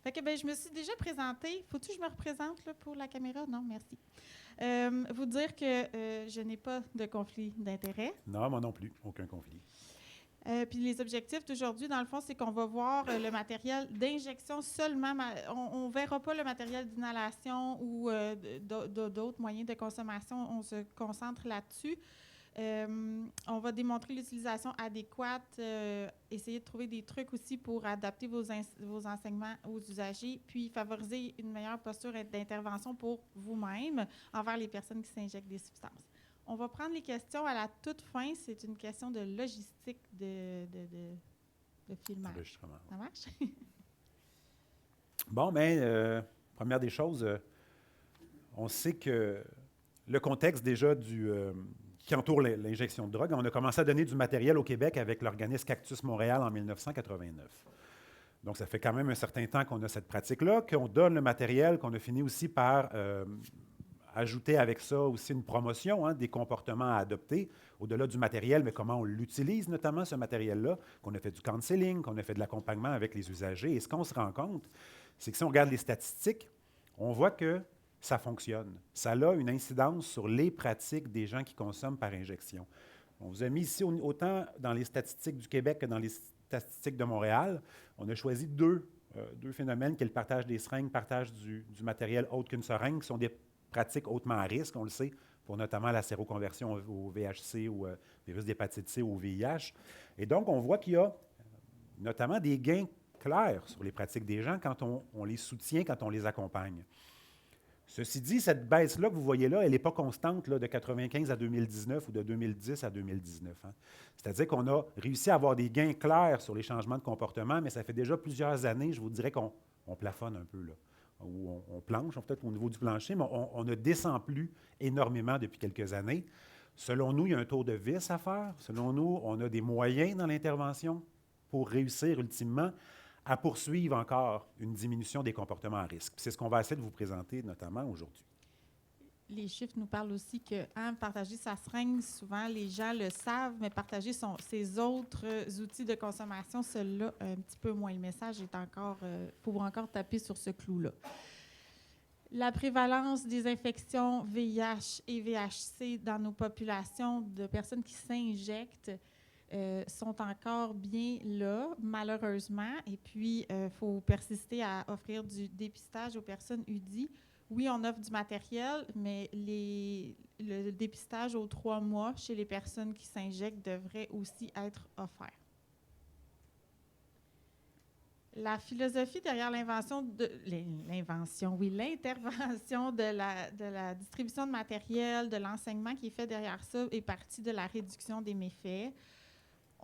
Fait que, je me suis déjà présentée. Faut-tu que je me représente là, pour la caméra? Non, merci. Vous dire que je n'ai pas de conflit d'intérêt. Non, moi non plus, aucun conflit. Puis les objectifs d'aujourd'hui, dans le fond, c'est qu'on va voir le matériel d'injection seulement. On ne verra pas le matériel d'inhalation ou d'autres moyens de consommation. On se concentre là-dessus. On va démontrer l'utilisation adéquate, essayer de trouver des trucs aussi pour adapter vos enseignements aux usagers, puis favoriser une meilleure posture d'intervention pour vous-même envers les personnes qui s'injectent des substances. On va prendre les questions à la toute fin. C'est une question de logistique de filmage. Ça marche? Bon, bien, première des choses, on sait que le contexte déjà qui entoure l'injection de drogue, on a commencé à donner du matériel au Québec avec l'organisme Cactus Montréal en 1989. Donc, ça fait quand même un certain temps qu'on a cette pratique-là, qu'on donne le matériel, qu'on a fini aussi par ajouter avec ça aussi une promotion des comportements à adopter, au-delà du matériel, mais comment on l'utilise, notamment ce matériel-là, qu'on a fait du counseling, qu'on a fait de l'accompagnement avec les usagers. Et ce qu'on se rend compte, c'est que si on regarde les statistiques, on voit que ça fonctionne. Ça a une incidence sur les pratiques des gens qui consomment par injection. On vous a mis ici, autant dans les statistiques du Québec que dans les statistiques de Montréal, on a choisi deux phénomènes, qui est le partage des seringues, partage du matériel autre qu'une seringue, qui sont des pratiques hautement à risque, on le sait, pour notamment la séroconversion au VHC ou virus d'hépatite C ou au VIH. Et donc, on voit qu'il y a notamment des gains clairs sur les pratiques des gens quand on les soutient, quand on les accompagne. Ceci dit, cette baisse-là que vous voyez là, elle n'est pas constante là, de 1995 à 2019 ou de 2010 à 2019. C'est-à-dire qu'on a réussi à avoir des gains clairs sur les changements de comportement, mais ça fait déjà plusieurs années, je vous dirais qu'on plafonne un peu, là, ou on planche, peut-être au niveau du plancher, mais on ne descend plus énormément depuis quelques années. Selon nous, il y a un tour de vis à faire. Selon nous, on a des moyens dans l'intervention pour réussir ultimement à poursuivre encore une diminution des comportements à risque. C'est ce qu'on va essayer de vous présenter notamment aujourd'hui. Les chiffres nous parlent aussi que partager sa seringue, souvent les gens le savent, mais partager ses autres outils de consommation, celui-là, un petit peu moins. Le message est encore, faut encore taper sur ce clou-là. La prévalence des infections VIH et VHC dans nos populations de personnes qui s'injectent sont encore bien là, malheureusement. Et puis, il faut persister à offrir du dépistage aux personnes UDI. Oui, on offre du matériel, mais le dépistage aux 3 mois chez les personnes qui s'injectent devrait aussi être offert. La philosophie derrière l'intervention de la distribution de matériel, de l'enseignement qui est fait derrière ça est partie de la réduction des méfaits.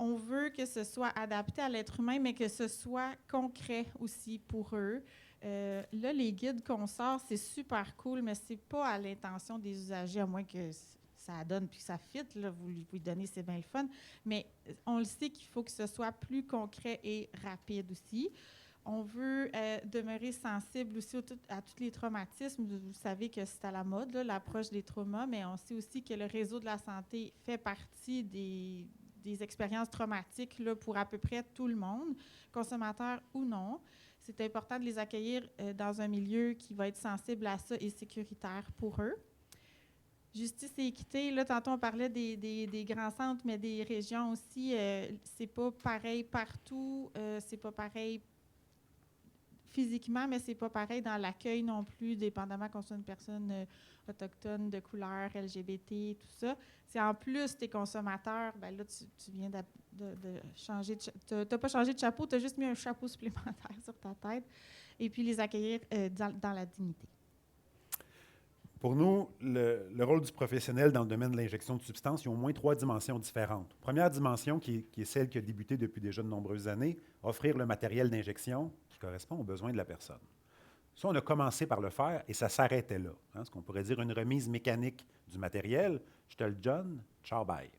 On veut que ce soit adapté à l'être humain, mais que ce soit concret aussi pour eux. Là, les guides qu'on sort, c'est super cool, mais c'est pas à l'intention des usagers, à moins que ça donne puis que ça fit. Là, vous lui donnez, c'est bien le fun. Mais on le sait qu'il faut que ce soit plus concret et rapide aussi. On veut demeurer sensible aussi à tous les traumatismes. Vous savez que c'est à la mode, là, l'approche des traumas, mais on sait aussi que le réseau de la santé fait partie des expériences traumatiques là, pour à peu près tout le monde, consommateur ou non. C'est important de les accueillir dans un milieu qui va être sensible à ça et sécuritaire pour eux. Justice et équité, là, tantôt on parlait des grands centres, mais des régions aussi, c'est pas pareil partout, c'est pas pareil physiquement, mais c'est pas pareil dans l'accueil non plus, dépendamment qu'on soit une personne autochtone, de couleur, LGBT, tout ça. C'est en plus tes consommateurs, bien là, tu viens de changer tu n'as pas changé de chapeau, tu as juste mis un chapeau supplémentaire sur ta tête, et puis les accueillir dans la dignité. Pour nous, le rôle du professionnel dans le domaine de l'injection de substances, il y a au moins 3 dimensions différentes. Première dimension, qui est celle qui a débuté depuis déjà de nombreuses années, offrir le matériel d'injection qui correspond aux besoins de la personne. Ça, on a commencé par le faire et ça s'arrêtait là. Ce qu'on pourrait dire une remise mécanique du matériel. Je te le donne, ciao, bye.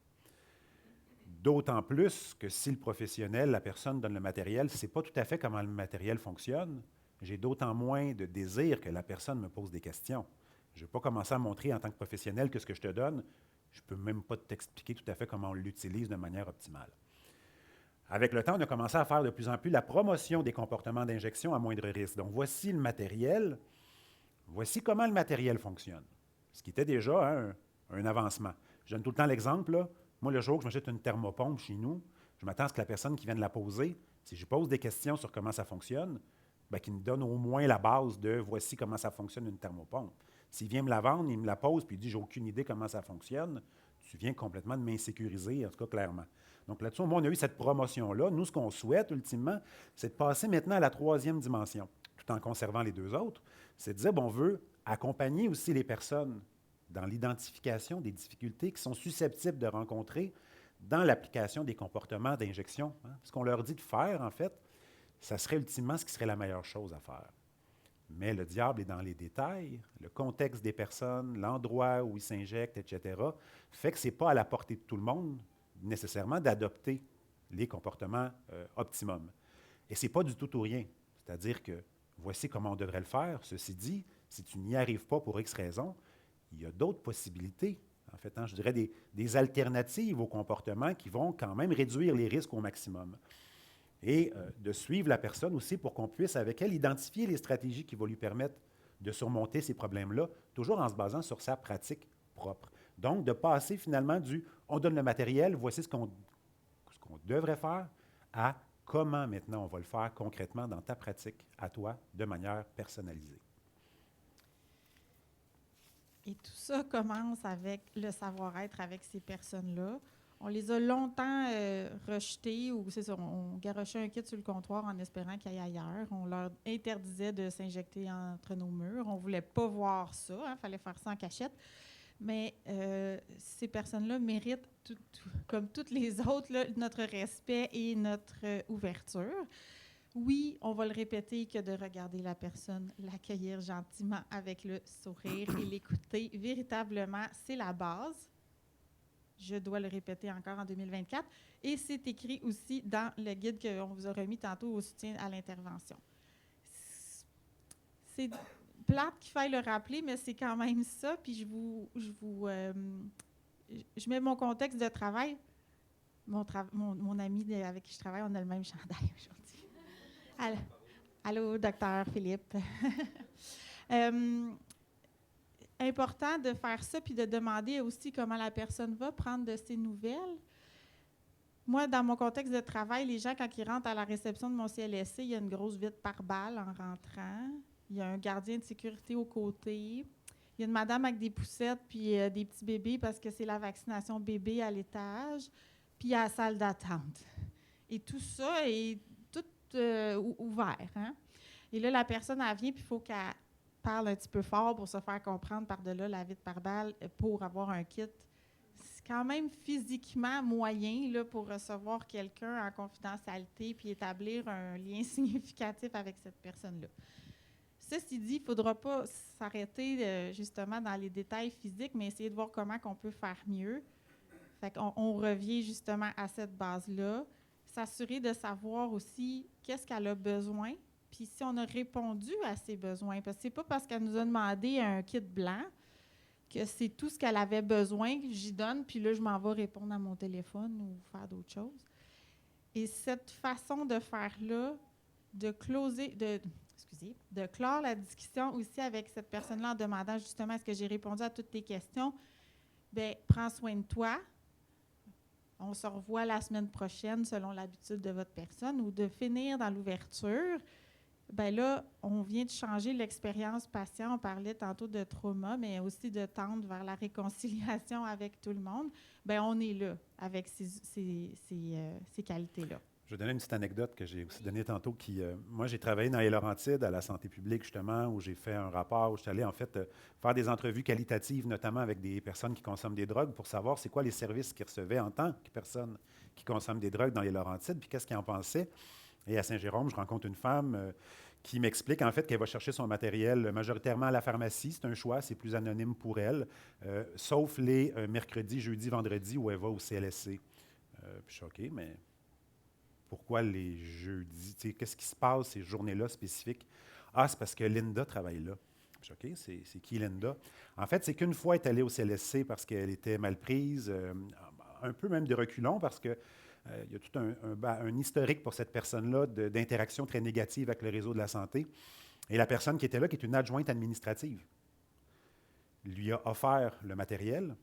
D'autant plus que si le professionnel, la personne donne le matériel, ne sait pas tout à fait comment le matériel fonctionne, j'ai d'autant moins de désir que la personne me pose des questions. Je ne vais pas commencer à montrer en tant que professionnel que ce que je te donne, je ne peux même pas t'expliquer tout à fait comment on l'utilise de manière optimale. avec le temps, on a commencé à faire de plus en plus la promotion des comportements d'injection à moindre risque. Donc, voici le matériel, voici comment le matériel fonctionne, ce qui était déjà un avancement. Je donne tout le temps l'exemple, là. Moi, le jour que je m'achète une thermopompe chez nous, je m'attends à ce que la personne qui vient de la poser, si je pose des questions sur comment ça fonctionne, bien, qu'il me donne au moins la base de voici comment ça fonctionne une thermopompe. S'il vient me la vendre, il me la pose, puis il dit j'ai aucune idée comment ça fonctionne, tu viens complètement de m'insécuriser, en tout cas clairement. Donc là-dessus, on a eu cette promotion-là. Nous, ce qu'on souhaite ultimement, c'est de passer maintenant à la troisième dimension, tout en conservant les deux autres. C'est de dire, bon, on veut accompagner aussi les personnes dans l'identification des difficultés qui sont susceptibles de rencontrer dans l'application des comportements d'injection. Ce qu'on leur dit de faire, en fait, ça serait ultimement ce qui serait la meilleure chose à faire. Mais le diable est dans les détails, le contexte des personnes, l'endroit où ils s'injectent, etc., fait que ce n'est pas à la portée de tout le monde, nécessairement, d'adopter les comportements optimum. Et ce n'est pas du tout ou rien. C'est-à-dire que voici comment on devrait le faire. Ceci dit, si tu n'y arrives pas pour X raisons, il y a d'autres possibilités. En fait, je dirais des alternatives aux comportements qui vont quand même réduire les risques au maximum. Et de suivre la personne aussi pour qu'on puisse, avec elle, identifier les stratégies qui vont lui permettre de surmonter ces problèmes-là, toujours en se basant sur sa pratique propre. Donc, de passer finalement du « on donne le matériel, voici ce qu'on devrait faire » à « comment maintenant on va le faire concrètement dans ta pratique à toi de manière personnalisée ». Et tout ça commence avec le savoir-être avec ces personnes-là. On les a longtemps rejetés, ou c'est ça, on garochait un kit sur le comptoir en espérant qu'il y aille ailleurs. On leur interdisait de s'injecter entre nos murs. On ne voulait pas voir ça, il fallait faire ça en cachette. Mais ces personnes-là méritent, comme toutes les autres, là, notre respect et notre ouverture. Oui, on va le répéter que de regarder la personne, l'accueillir gentiment avec le sourire et l'écouter véritablement, c'est la base. Je dois le répéter encore en 2024. Et c'est écrit aussi dans le guide qu'on vous a remis tantôt au soutien à l'intervention. C'est plate qu'il faille le rappeler, mais c'est quand même ça. Puis je mets mon contexte de travail. Mon ami avec qui je travaille, on a le même chandail aujourd'hui. Allô, docteur Philippe. Important de faire ça, puis de demander aussi comment la personne va, prendre de ses nouvelles. Moi, dans mon contexte de travail, les gens, quand ils rentrent à la réception de mon CLSC, il y a une grosse vitre par balle en rentrant. Il y a un gardien de sécurité aux côtés. Il y a une madame avec des poussettes puis des petits bébés parce que c'est la vaccination bébé à l'étage. Puis il y a la salle d'attente. Et tout ça est tout ouvert. Hein? Et là, la personne, elle vient, puis il faut qu'elle parle un petit peu fort pour se faire comprendre par-delà la vitre par balle pour avoir un kit. C'est quand même physiquement moyen là, pour recevoir quelqu'un en confidentialité puis établir un lien significatif avec cette personne-là. Ceci dit, il ne faudra pas s'arrêter justement dans les détails physiques, mais essayer de voir comment on peut faire mieux. Fait qu'on revient justement à cette base-là. S'assurer de savoir aussi qu'est-ce qu'elle a besoin, puis si on a répondu à ses besoins. Parce que c'est pas parce qu'elle nous a demandé un kit blanc que c'est tout ce qu'elle avait besoin que j'y donne, puis là, je m'en vais répondre à mon téléphone ou faire d'autres choses. Et cette façon de faire-là, de clore la discussion aussi avec cette personne-là en demandant justement est-ce que j'ai répondu à toutes tes questions, bien, prends soin de toi. On se revoit la semaine prochaine selon l'habitude de votre personne, ou de finir dans l'ouverture. Bien là, on vient de changer l'expérience patient. On parlait tantôt de trauma, mais aussi de tendre vers la réconciliation avec tout le monde. Bien, on est là avec ces qualités-là. Je vais donner une petite anecdote que j'ai aussi donnée tantôt. Moi, j'ai travaillé dans les Laurentides à la santé publique, justement, où j'ai fait un rapport, où je suis allé, en fait, faire des entrevues qualitatives, notamment avec des personnes qui consomment des drogues, pour savoir c'est quoi les services qu'ils recevaient en tant que personnes qui consomment des drogues dans les Laurentides, puis qu'est-ce qu'ils en pensaient. Et à Saint-Jérôme, je rencontre une femme qui m'explique, en fait, qu'elle va chercher son matériel majoritairement à la pharmacie. C'est un choix, c'est plus anonyme pour elle, sauf les mercredis, jeudis, vendredis, où elle va au CLSC. Puis je suis OK, mais pourquoi les jeudis? Qu'est-ce qui se passe ces journées-là spécifiques? Ah, c'est parce que Linda travaille là. Je suis OK, c'est qui Linda? En fait, c'est qu'une fois, elle est allée au CLSC parce qu'elle était mal prise, un peu même de reculons, parce que Il y a tout un historique pour cette personne-là d'interaction très négative avec le réseau de la santé. Et la personne qui était là, qui est une adjointe administrative, lui a offert le matériel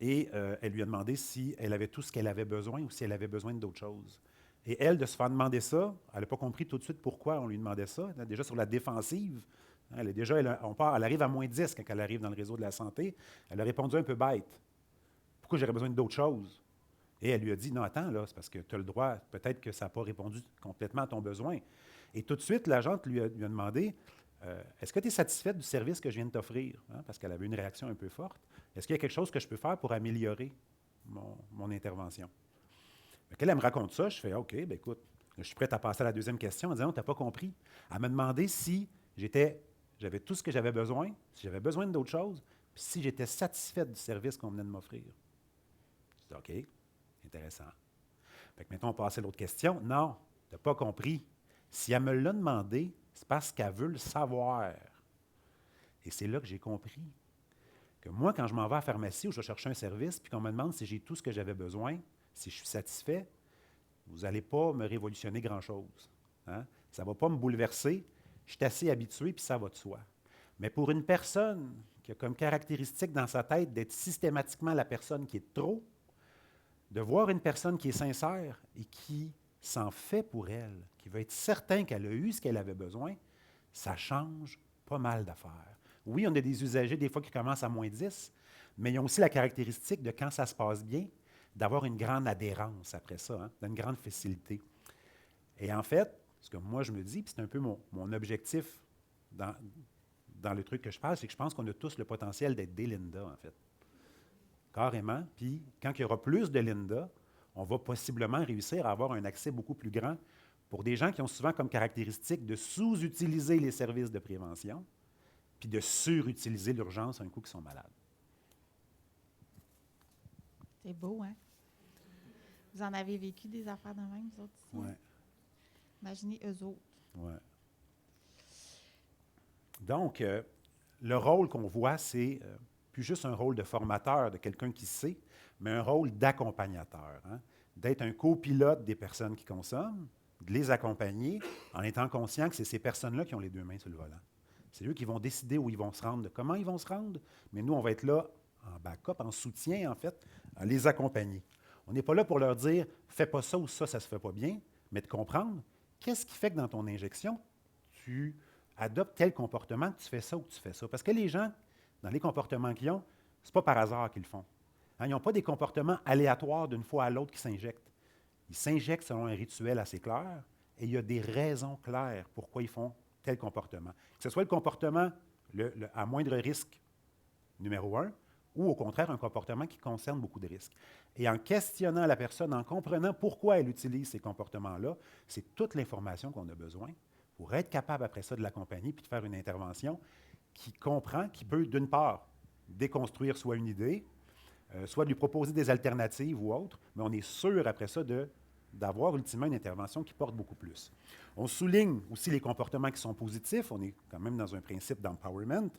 et elle lui a demandé si elle avait tout ce qu'elle avait besoin ou si elle avait besoin d'autres choses. Et elle, de se faire demander ça, elle n'a pas compris tout de suite pourquoi on lui demandait ça. Elle est déjà sur la défensive. Elle est déjà, elle arrive à -10 quand elle arrive dans le réseau de la santé. Elle a répondu un peu bête. Pourquoi j'aurais besoin d'autres choses? Et elle lui a dit, non, attends, là, c'est parce que tu as le droit, peut-être que ça n'a pas répondu complètement à ton besoin. Et tout de suite, l'agente lui a demandé, est-ce que tu es satisfaite du service que je viens de t'offrir? Hein, parce qu'elle avait une réaction un peu forte. Est-ce qu'il y a quelque chose que je peux faire pour améliorer mon intervention? Quand elle me raconte ça, je fais, OK, bien écoute, je suis prête à passer à la deuxième question en disant, non, tu n'as pas compris. Elle m'a demandé si j'avais tout ce que j'avais besoin, si j'avais besoin d'autres choses, puis si j'étais satisfaite du service qu'on venait de m'offrir. Je dis, OK, intéressant. Fait que maintenant, on passe à l'autre question. Non, tu n'as pas compris. Si elle me l'a demandé, c'est parce qu'elle veut le savoir. Et c'est là que j'ai compris que moi, quand je m'en vais à la pharmacie où je vais chercher un service, puis qu'on me demande si j'ai tout ce que j'avais besoin, si je suis satisfait, vous n'allez pas me révolutionner grand-chose. Hein? Ça ne va pas me bouleverser. Je suis assez habitué, puis ça va de soi. Mais pour une personne qui a comme caractéristique dans sa tête d'être systématiquement la personne qui est trop, de voir une personne qui est sincère et qui s'en fait pour elle, qui veut être certain qu'elle a eu ce qu'elle avait besoin, ça change pas mal d'affaires. Oui, on a des usagers des fois qui commencent à -10, mais ils ont aussi la caractéristique de quand ça se passe bien, d'avoir une grande adhérence après ça, hein, une grande facilité. Et en fait, ce que moi je me dis, puis c'est un peu mon objectif dans le truc que je parle, c'est que je pense qu'on a tous le potentiel d'être des Linda, en fait. Carrément. Puis, quand il y aura plus de Linda, on va possiblement réussir à avoir un accès beaucoup plus grand pour des gens qui ont souvent comme caractéristique de sous-utiliser les services de prévention puis de surutiliser l'urgence un coup qu'ils sont malades. C'est beau, hein? Vous en avez vécu des affaires de même, vous autres ici? Oui. Imaginez eux autres. Ouais. Donc, le rôle qu'on voit, c'est plus juste un rôle de formateur, de quelqu'un qui sait, mais un rôle d'accompagnateur, hein? D'être un copilote des personnes qui consomment, de les accompagner en étant conscient que c'est ces personnes-là qui ont les deux mains sur le volant. C'est eux qui vont décider où ils vont se rendre, de comment ils vont se rendre, mais nous, on va être là en backup, en soutien, en fait, à les accompagner. On n'est pas là pour leur dire « fais pas ça ou ça, ça se fait pas bien », mais de comprendre qu'est-ce qui fait que dans ton injection, tu adoptes tel comportement, que tu fais ça ou que tu fais ça. Parce que les gens, dans les comportements qu'ils ont, ce n'est pas par hasard qu'ils le font. Hein, ils n'ont pas des comportements aléatoires d'une fois à l'autre qui s'injectent. Ils s'injectent selon un rituel assez clair et il y a des raisons claires pourquoi ils font tel comportement. Que ce soit le comportement à moindre risque, numéro 1, ou au contraire un comportement qui concerne beaucoup de risques. Et en questionnant la personne, en comprenant pourquoi elle utilise ces comportements-là, c'est toute l'information qu'on a besoin pour être capable après ça de l'accompagner puis de faire une intervention qui comprend, qui peut d'une part déconstruire soit une idée, soit de lui proposer des alternatives ou autres, mais on est sûr après ça d'avoir ultimement une intervention qui porte beaucoup plus. On souligne aussi les comportements qui sont positifs, on est quand même dans un principe d'empowerment.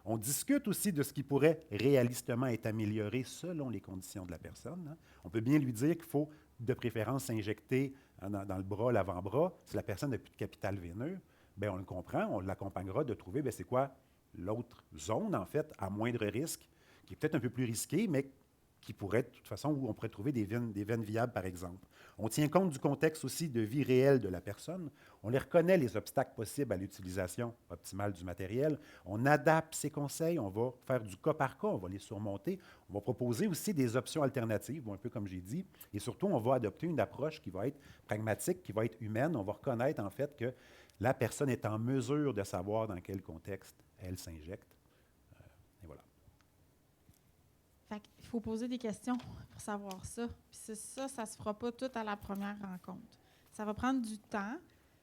On discute aussi de ce qui pourrait réalistement être amélioré selon les conditions de la personne. Hein. On peut bien lui dire qu'il faut de préférence s'injecter dans le bras, l'avant-bras, si la personne n'a plus de capital veineux. Bien, on le comprend, on l'accompagnera de trouver c'est quoi l'autre zone, en fait, à moindre risque, qui est peut-être un peu plus risquée, mais qui pourrait être, de toute façon, où on pourrait trouver des veines viables, par exemple. On tient compte du contexte aussi de vie réelle de la personne. On les reconnaît, les obstacles possibles à l'utilisation optimale du matériel. On adapte ces conseils, on va faire du cas par cas, on va les surmonter. On va proposer aussi des options alternatives, un peu comme j'ai dit. Et surtout, on va adopter une approche qui va être pragmatique, qui va être humaine. On va reconnaître, en fait, que la personne est en mesure de savoir dans quel contexte elle s'injecte. Et voilà. Il faut poser des questions pour savoir ça. Puis ça ne se fera pas tout à la première rencontre. Ça va prendre du temps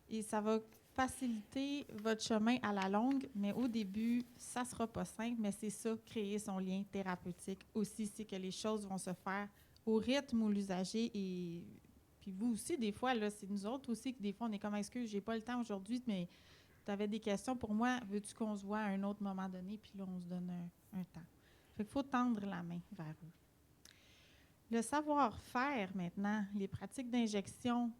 et ça va faciliter votre chemin à la longue, mais au début, ça ne sera pas simple, mais c'est ça, créer son lien thérapeutique aussi, c'est que les choses vont se faire au rythme où l'usager et puis vous aussi, des fois, là, c'est nous autres aussi que des fois, on est comme « excuse, j'ai pas le temps aujourd'hui, mais tu avais des questions pour moi, veux-tu qu'on se voit à un autre moment donné? » Puis là, on se donne un temps. Fait qu'il faut tendre la main vers eux. Le savoir-faire maintenant, les pratiques d'injection,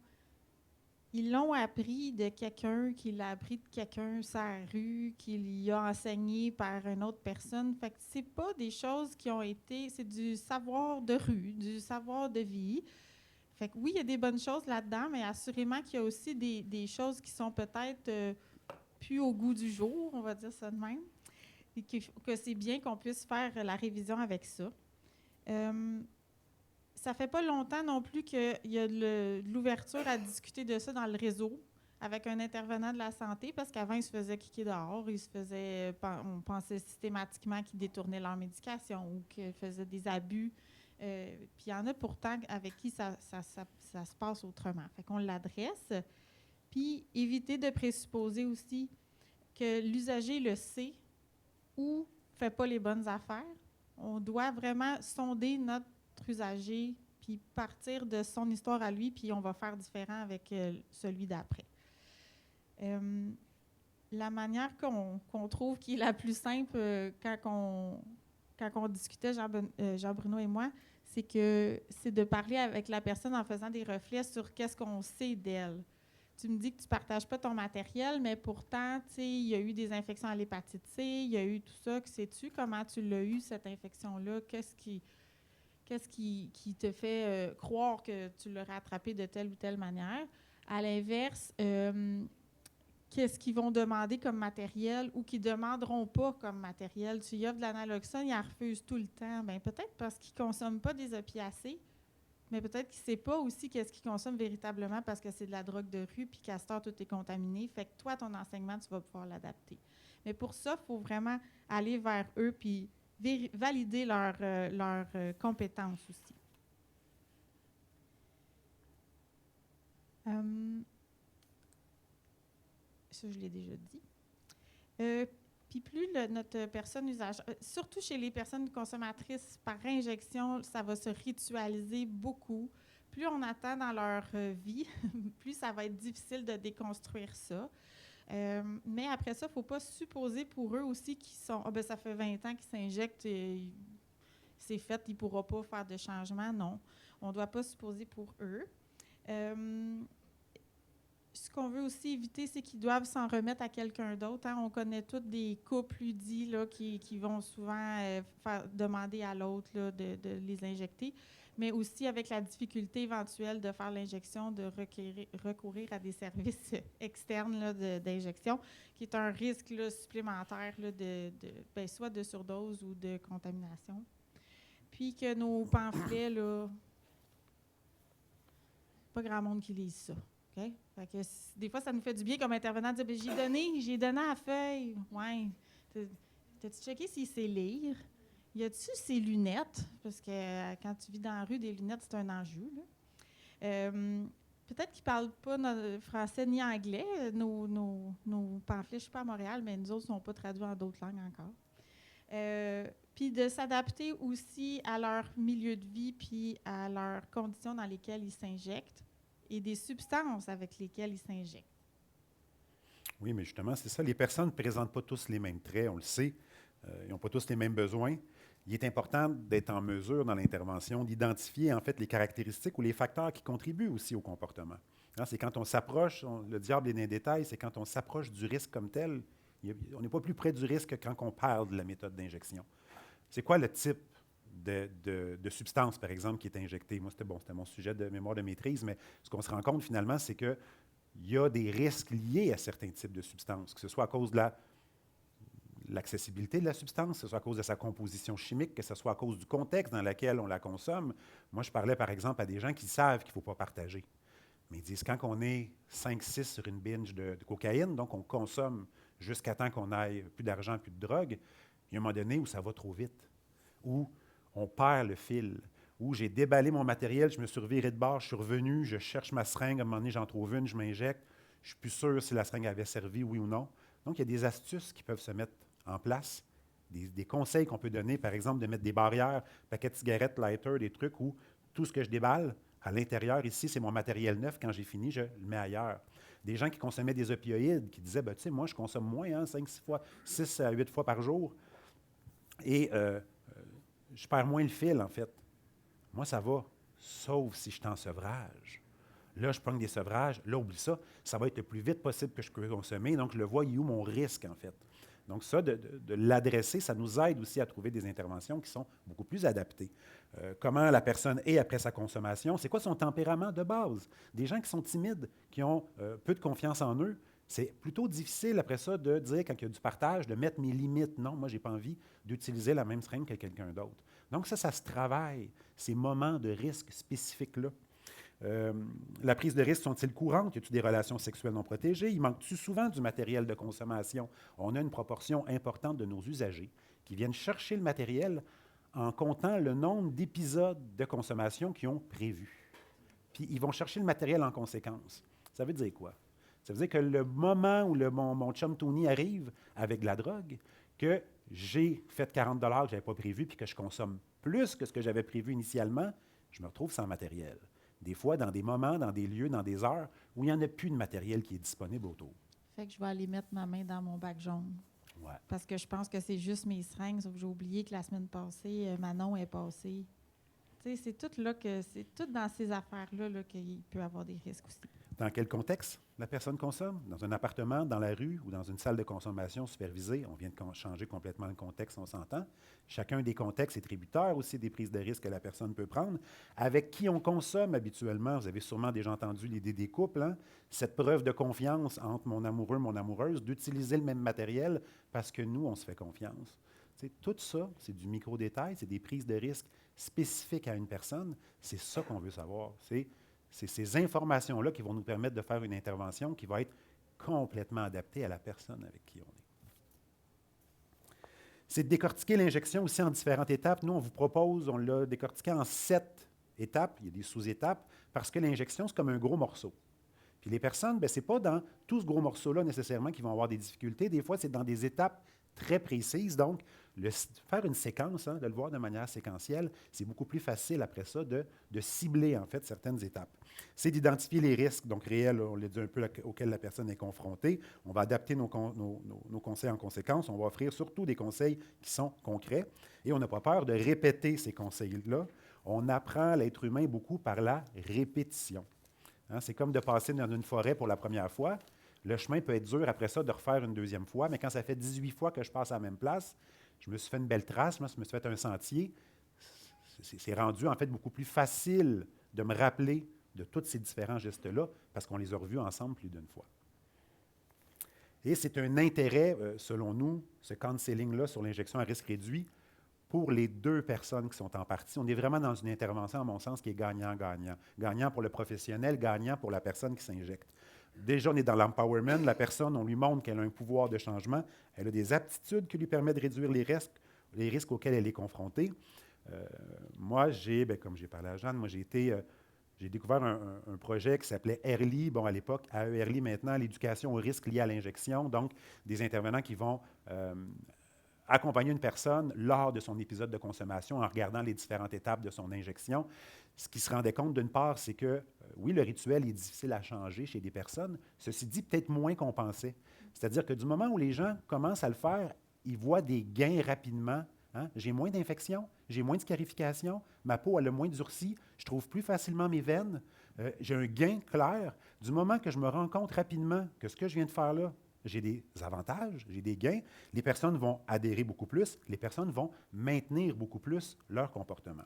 ils l'ont appris de quelqu'un, qui l'a appris de quelqu'un sur la rue, qui lui a enseigné par une autre personne. Fait que c'est pas des choses qui ont été, c'est du savoir de rue, du savoir de vie. Fait que oui, il y a des bonnes choses là-dedans, mais assurément qu'il y a aussi des choses qui sont peut-être plus au goût du jour, on va dire ça de même, et que c'est bien qu'on puisse faire la révision avec ça. Ça fait pas longtemps non plus qu'il y a de l'ouverture à discuter de ça dans le réseau avec un intervenant de la santé, parce qu'avant, ils se faisaient kicker dehors, on pensait systématiquement qu'ils détournaient leur médication ou qu'ils faisaient des abus. Puis il y en a pourtant avec qui ça se passe autrement. Fait qu'on l'adresse. Puis éviter de présupposer aussi que l'usager le sait ou ne fait pas les bonnes affaires. On doit vraiment sonder notre usager, puis partir de son histoire à lui, puis on va faire différent avec celui d'après. La manière qu'on trouve qui est la plus simple quand on discutait, Jean-Bruno et moi, c'est de parler avec la personne en faisant des reflets sur qu'est-ce qu'on sait d'elle. Tu me dis que tu ne partages pas ton matériel, mais pourtant, tu sais, il y a eu des infections à l'hépatite C, il y a eu tout ça. Sais-tu comment tu l'as eu, cette infection-là? Qu'est-ce qui te fait croire que tu l'aurais attrapé de telle ou telle manière? À l'inverse, qu'est-ce qu'ils vont demander comme matériel ou qu'ils ne demanderont pas comme matériel? Tu y offres de l'analoxone, ils en refusent tout le temps. Bien, peut-être parce qu'ils ne consomment pas des opiacés, mais peut-être qu'ils ne savent pas aussi qu'est-ce qu'ils consomment véritablement parce que c'est de la drogue de rue puis qu'à cette heure, tout est contaminé. Fait que toi, ton enseignement, tu vas pouvoir l'adapter. Mais pour ça, il faut vraiment aller vers eux puis valider leurs compétences aussi. Ça, je l'ai déjà dit. Puis plus notre personne usage, surtout chez les personnes consommatrices par injection, ça va se ritualiser beaucoup. Plus on attend dans leur vie, plus ça va être difficile de déconstruire ça. Mais après ça, il ne faut pas supposer pour eux aussi qu'ils sont... Ah ben ça fait 20 ans qu'ils s'injectent, c'est fait, ils ne pourront pas faire de changement. Non, on ne doit pas supposer pour eux. Ce qu'on veut aussi éviter, c'est qu'ils doivent s'en remettre à quelqu'un d'autre. Hein. On connaît tous des couples UDI là, qui vont souvent demander à l'autre là, de les injecter, mais aussi avec la difficulté éventuelle de faire l'injection, de recourir à des services externes là, d'injection, qui est un risque là, supplémentaire là, soit de surdose ou de contamination. Puis que nos pamphlets, là, pas grand monde qui lise ça. Okay? Fait que des fois, ça nous fait du bien comme intervenant de dire j'ai donné à la feuille. Ouais. T'as-tu checké s'il sait lire? Y a-tu ses lunettes? Parce que quand tu vis dans la rue, des lunettes, c'est un enjeu. Peut-être qu'ils ne parlent pas français ni anglais. Nos pamphlets, je ne suis pas à Montréal, mais nous autres ne sont pas traduits en d'autres langues encore. Puis de s'adapter aussi à leur milieu de vie puis à leurs conditions dans lesquelles ils s'injectent et des substances avec lesquelles ils s'injectent. Oui, mais justement, c'est ça. Les personnes ne présentent pas tous les mêmes traits, on le sait. Ils n'ont pas tous les mêmes besoins. Il est important d'être en mesure, dans l'intervention, d'identifier en fait les caractéristiques ou les facteurs qui contribuent aussi au comportement. Hein, c'est quand on s'approche, le diable est dans les détails, c'est quand on s'approche du risque comme tel, on n'est pas plus près du risque que quand on parle de la méthode d'injection. C'est quoi le type de substance, par exemple, qui est injectée? Moi, c'était mon sujet de mémoire de maîtrise, mais ce qu'on se rend compte finalement, c'est qu'il y a des risques liés à certains types de substances, que ce soit à cause de l'accessibilité de la substance, que ce soit à cause de sa composition chimique, que ce soit à cause du contexte dans lequel on la consomme. Moi, je parlais, par exemple, à des gens qui savent qu'il ne faut pas partager. Mais ils disent, quand on est 5-6 sur une binge de cocaïne, donc on consomme jusqu'à temps qu'on ait plus d'argent, plus de drogue, il y a un moment donné où ça va trop vite, où on perd le fil, où j'ai déballé mon matériel, je me suis reviré de bord, je suis revenu, je cherche ma seringue, à un moment donné, j'en trouve une, je m'injecte, je ne suis plus sûr si la seringue avait servi, oui ou non. Donc, il y a des astuces qui peuvent se mettre en place, des conseils qu'on peut donner, par exemple, de mettre des barrières, paquets de cigarettes, lighter, des trucs où tout ce que je déballe à l'intérieur, ici, c'est mon matériel neuf, quand j'ai fini, je le mets ailleurs. Des gens qui consommaient des opioïdes, qui disaient, ben, tu sais, moi, je consomme moins, 6 à 8 fois par jour, et je perds moins le fil, en fait. Moi, ça va, sauf si je suis en sevrage. Là, je prends des sevrages. Là, oublie ça. Ça va être le plus vite possible que je peux consommer. Donc, je le vois, il est où mon risque, en fait. Donc, ça, de l'adresser, ça nous aide aussi à trouver des interventions qui sont beaucoup plus adaptées. Comment la personne est après sa consommation? C'est quoi son tempérament de base? Des gens qui sont timides, qui ont peu de confiance en eux, c'est plutôt difficile après ça de dire, quand il y a du partage, de mettre mes limites. Non, moi, je n'ai pas envie d'utiliser la même seringue que quelqu'un d'autre. Donc, ça se travaille, ces moments de risque spécifiques-là. La prise de risque sont-ils courantes? Y a-t-il des relations sexuelles non protégées? Il manque-tu souvent du matériel de consommation? On a une proportion importante de nos usagers qui viennent chercher le matériel en comptant le nombre d'épisodes de consommation qu'ils ont prévus. Puis ils vont chercher le matériel en conséquence. Ça veut dire quoi? Ça veut dire que le moment où mon chum Tony arrive avec de la drogue, que j'ai fait 40 $ que je n'avais pas prévu, puis que je consomme plus que ce que j'avais prévu initialement, je me retrouve sans matériel. Des fois, dans des moments, dans des lieux, dans des heures où il n'y en a plus de matériel qui est disponible autour. Fait que je vais aller mettre ma main dans mon bac jaune. Ouais. Parce que je pense que c'est juste mes seringues, sauf que j'ai oublié que la semaine passée, Manon est passée. Tu sais, c'est tout dans ces affaires-là là, qu'il peut y avoir des risques aussi. Dans quel contexte la personne consomme? Dans un appartement, dans la rue ou dans une salle de consommation supervisée? On vient de changer complètement le contexte, on s'entend. Chacun des contextes est tributaire aussi des prises de risques que la personne peut prendre. Avec qui on consomme habituellement? Vous avez sûrement déjà entendu l'idée des couples. Hein? Cette preuve de confiance entre mon amoureux et mon amoureuse, d'utiliser le même matériel parce que nous, on se fait confiance. T'sais, tout ça, c'est du micro-détail, c'est des prises de risques spécifiques à une personne. C'est ça qu'on veut savoir. C'est ces informations-là qui vont nous permettre de faire une intervention qui va être complètement adaptée à la personne avec qui on est. C'est de décortiquer l'injection aussi en différentes étapes. Nous, on vous propose, on l'a décortiqué en 7 étapes. Il y a des sous-étapes parce que l'injection, c'est comme un gros morceau. Puis les personnes, ce n'est pas dans tout ce gros morceau-là nécessairement qu'ils vont avoir des difficultés. Des fois, c'est dans des étapes très précises. Donc, faire une séquence, de le voir de manière séquentielle, c'est beaucoup plus facile après ça de cibler, en fait, certaines étapes. C'est d'identifier les risques, donc réels, on l'a dit un peu, auxquels la personne est confrontée. On va adapter nos conseils en conséquence. On va offrir surtout des conseils qui sont concrets. Et on n'a pas peur de répéter ces conseils-là. On apprend l'être humain beaucoup par la répétition. Hein, c'est comme de passer dans une forêt pour la première fois. Le chemin peut être dur après ça de refaire une deuxième fois, mais quand ça fait 18 fois que je passe à la même place, je me suis fait une belle trace, moi, je me suis fait un sentier. C'est rendu en fait beaucoup plus facile de me rappeler de tous ces différents gestes-là parce qu'on les a revus ensemble plus d'une fois. Et c'est un intérêt, selon nous, ce counseling-là sur l'injection à risque réduit, pour les deux personnes qui sont en partie. On est vraiment dans une intervention, à mon sens, qui est gagnant-gagnant. Gagnant pour le professionnel, gagnant pour la personne qui s'injecte. Déjà, on est dans l'empowerment. La personne, on lui montre qu'elle a un pouvoir de changement. Elle a des aptitudes qui lui permettent de réduire les risques auxquels elle est confrontée. Moi, comme j'ai parlé à Jeanne, moi, j'ai découvert un projet qui s'appelait EARLY, à l'époque, AERLY maintenant, l'éducation aux risques liés à l'injection. Donc, des intervenants qui vont accompagner une personne lors de son épisode de consommation en regardant les différentes étapes de son injection. Ce qui se rendait compte, d'une part, c'est que, oui, le rituel est difficile à changer chez des personnes. Ceci dit, peut-être moins qu'on pensait. C'est-à-dire que du moment où les gens commencent à le faire, ils voient des gains rapidement. Hein? J'ai moins d'infections, j'ai moins de scarification, ma peau elle a moins durci, je trouve plus facilement mes veines, j'ai un gain clair. Du moment que je me rends compte rapidement que ce que je viens de faire là, j'ai des avantages, j'ai des gains, les personnes vont adhérer beaucoup plus, les personnes vont maintenir beaucoup plus leur comportement.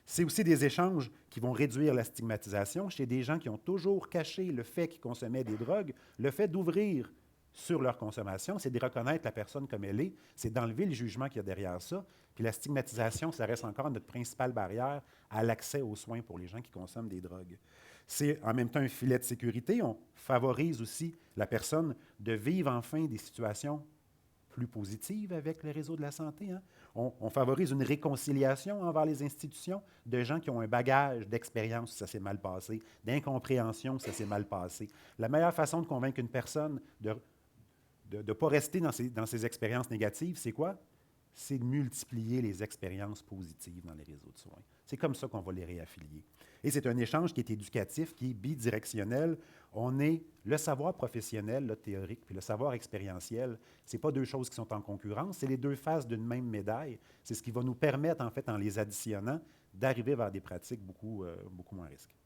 C'est aussi des échanges qui vont réduire la stigmatisation chez des gens qui ont toujours caché le fait qu'ils consommaient des drogues, le fait d'ouvrir sur leur consommation, c'est de reconnaître la personne comme elle est, c'est d'enlever le jugement qu'il y a derrière ça, puis la stigmatisation, ça reste encore notre principale barrière à l'accès aux soins pour les gens qui consomment des drogues. C'est en même temps un filet de sécurité. On favorise aussi la personne de vivre enfin des situations plus positives avec le réseau de la santé. Hein. On favorise une réconciliation envers les institutions de gens qui ont un bagage d'expérience, ça s'est mal passé, d'incompréhension, ça s'est mal passé. La meilleure façon de convaincre une personne de ne pas rester dans ces expériences négatives, c'est quoi? C'est de multiplier les expériences positives dans les réseaux de soins. C'est comme ça qu'on va les réaffilier. Et c'est un échange qui est éducatif, qui est bidirectionnel. On est le savoir professionnel, le théorique, puis le savoir expérientiel. Ce n'est pas deux choses qui sont en concurrence, c'est les deux faces d'une même médaille. C'est ce qui va nous permettre, en fait, en les additionnant, d'arriver vers des pratiques beaucoup moins risquées.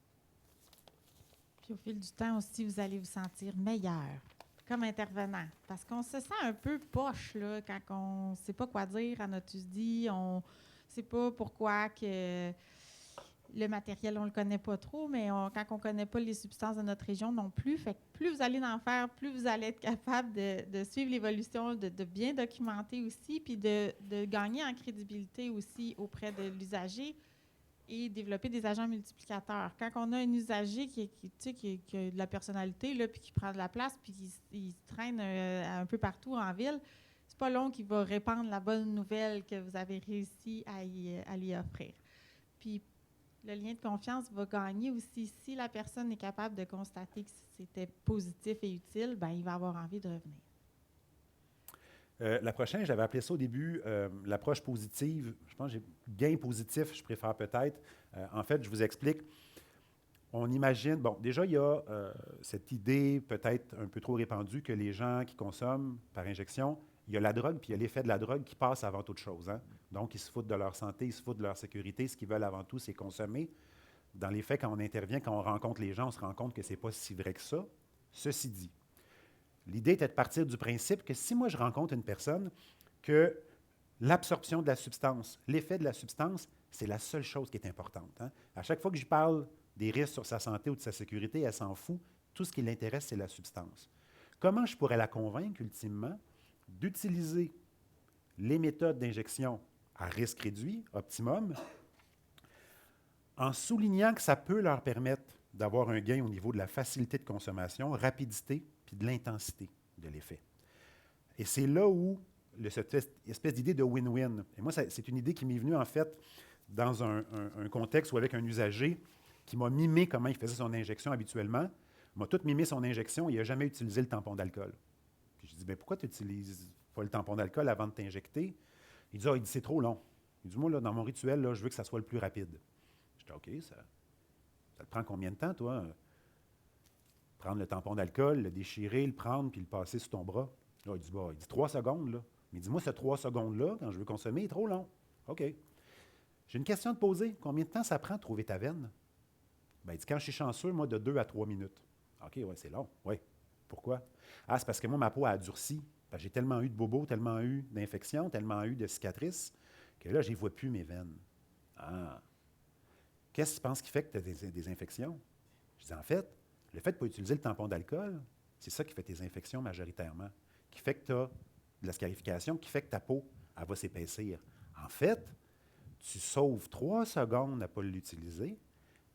Puis au fil du temps aussi, vous allez vous sentir meilleur comme intervenant. Parce qu'on se sent un peu poche là, quand on ne sait pas quoi dire à notre USDI, on ne sait pas pourquoi que le matériel, on ne le connaît pas trop, mais quand on ne connaît pas les substances de notre région non plus, fait que plus vous allez en faire, plus vous allez être capable de suivre l'évolution, de bien documenter aussi, puis de gagner en crédibilité aussi auprès de l'usager et développer des agents multiplicateurs. Quand on a un usager qui a de la personnalité, là, puis qui prend de la place, puis il se traîne un peu partout en ville, c'est pas long qu'il va répandre la bonne nouvelle que vous avez réussi à lui offrir. Puis, le lien de confiance va gagner aussi. Si la personne est capable de constater que c'était positif et utile, bien, il va avoir envie de revenir. La prochaine, j'avais appelé ça au début l'approche positive. Je pense que gain positif, je préfère peut-être. En fait, je vous explique. On imagine, bon, déjà, il y a cette idée peut-être un peu trop répandue que les gens qui consomment par injection, il y a la drogue, puis il y a l'effet de la drogue qui passe avant toute chose. Hein? Donc, ils se foutent de leur santé, ils se foutent de leur sécurité. Ce qu'ils veulent avant tout, c'est consommer. Dans les faits, quand on intervient, quand on rencontre les gens, on se rend compte que ce n'est pas si vrai que ça. Ceci dit, l'idée était de partir du principe que si moi, je rencontre une personne, que l'absorption de la substance, l'effet de la substance, c'est la seule chose qui est importante. Hein? À chaque fois que je parle des risques sur sa santé ou de sa sécurité, elle s'en fout. Tout ce qui l'intéresse, c'est la substance. Comment je pourrais la convaincre, ultimement, d'utiliser les méthodes d'injection à risque réduit, optimum, en soulignant que ça peut leur permettre d'avoir un gain au niveau de la facilité de consommation, rapidité, puis de l'intensité de l'effet. Et c'est là où cette espèce d'idée de win-win. Et moi, c'est une idée qui m'est venue, en fait, dans un contexte où avec un usager qui m'a mimé comment il faisait son injection habituellement, m'a tout mimé son injection et il n'a jamais utilisé le tampon d'alcool. Puis je dis, bien, pourquoi tu n'utilises pas le tampon d'alcool avant de t'injecter? Il dit, c'est trop long. Il dit, moi, là, dans mon rituel, là, je veux que ça soit le plus rapide. Je dis, OK, ça te prend combien de temps, toi? Prendre le tampon d'alcool, le déchirer, le prendre, puis le passer sur ton bras. Là, il dit 3 secondes, là. Mais il dit, moi, ce 3 secondes-là, quand je veux consommer, il est trop long. OK. J'ai une question à te poser. Combien de temps ça prend de trouver ta veine? Bien, il dit, quand je suis chanceux, moi, de 2 à 3 minutes. OK, oui, c'est long. Oui. Pourquoi? Ah, c'est parce que moi, ma peau a durci. J'ai tellement eu de bobos, tellement eu d'infections, tellement eu de cicatrices, que là, je ne vois plus mes veines. Ah. Qu'est-ce que tu penses qui fait que tu as des infections? Je dis, en fait, le fait de ne pas utiliser le tampon d'alcool, c'est ça qui fait tes infections majoritairement, qui fait que tu as de la scarification, qui fait que ta peau, elle va s'épaissir. En fait, tu sauves 3 secondes à ne pas l'utiliser,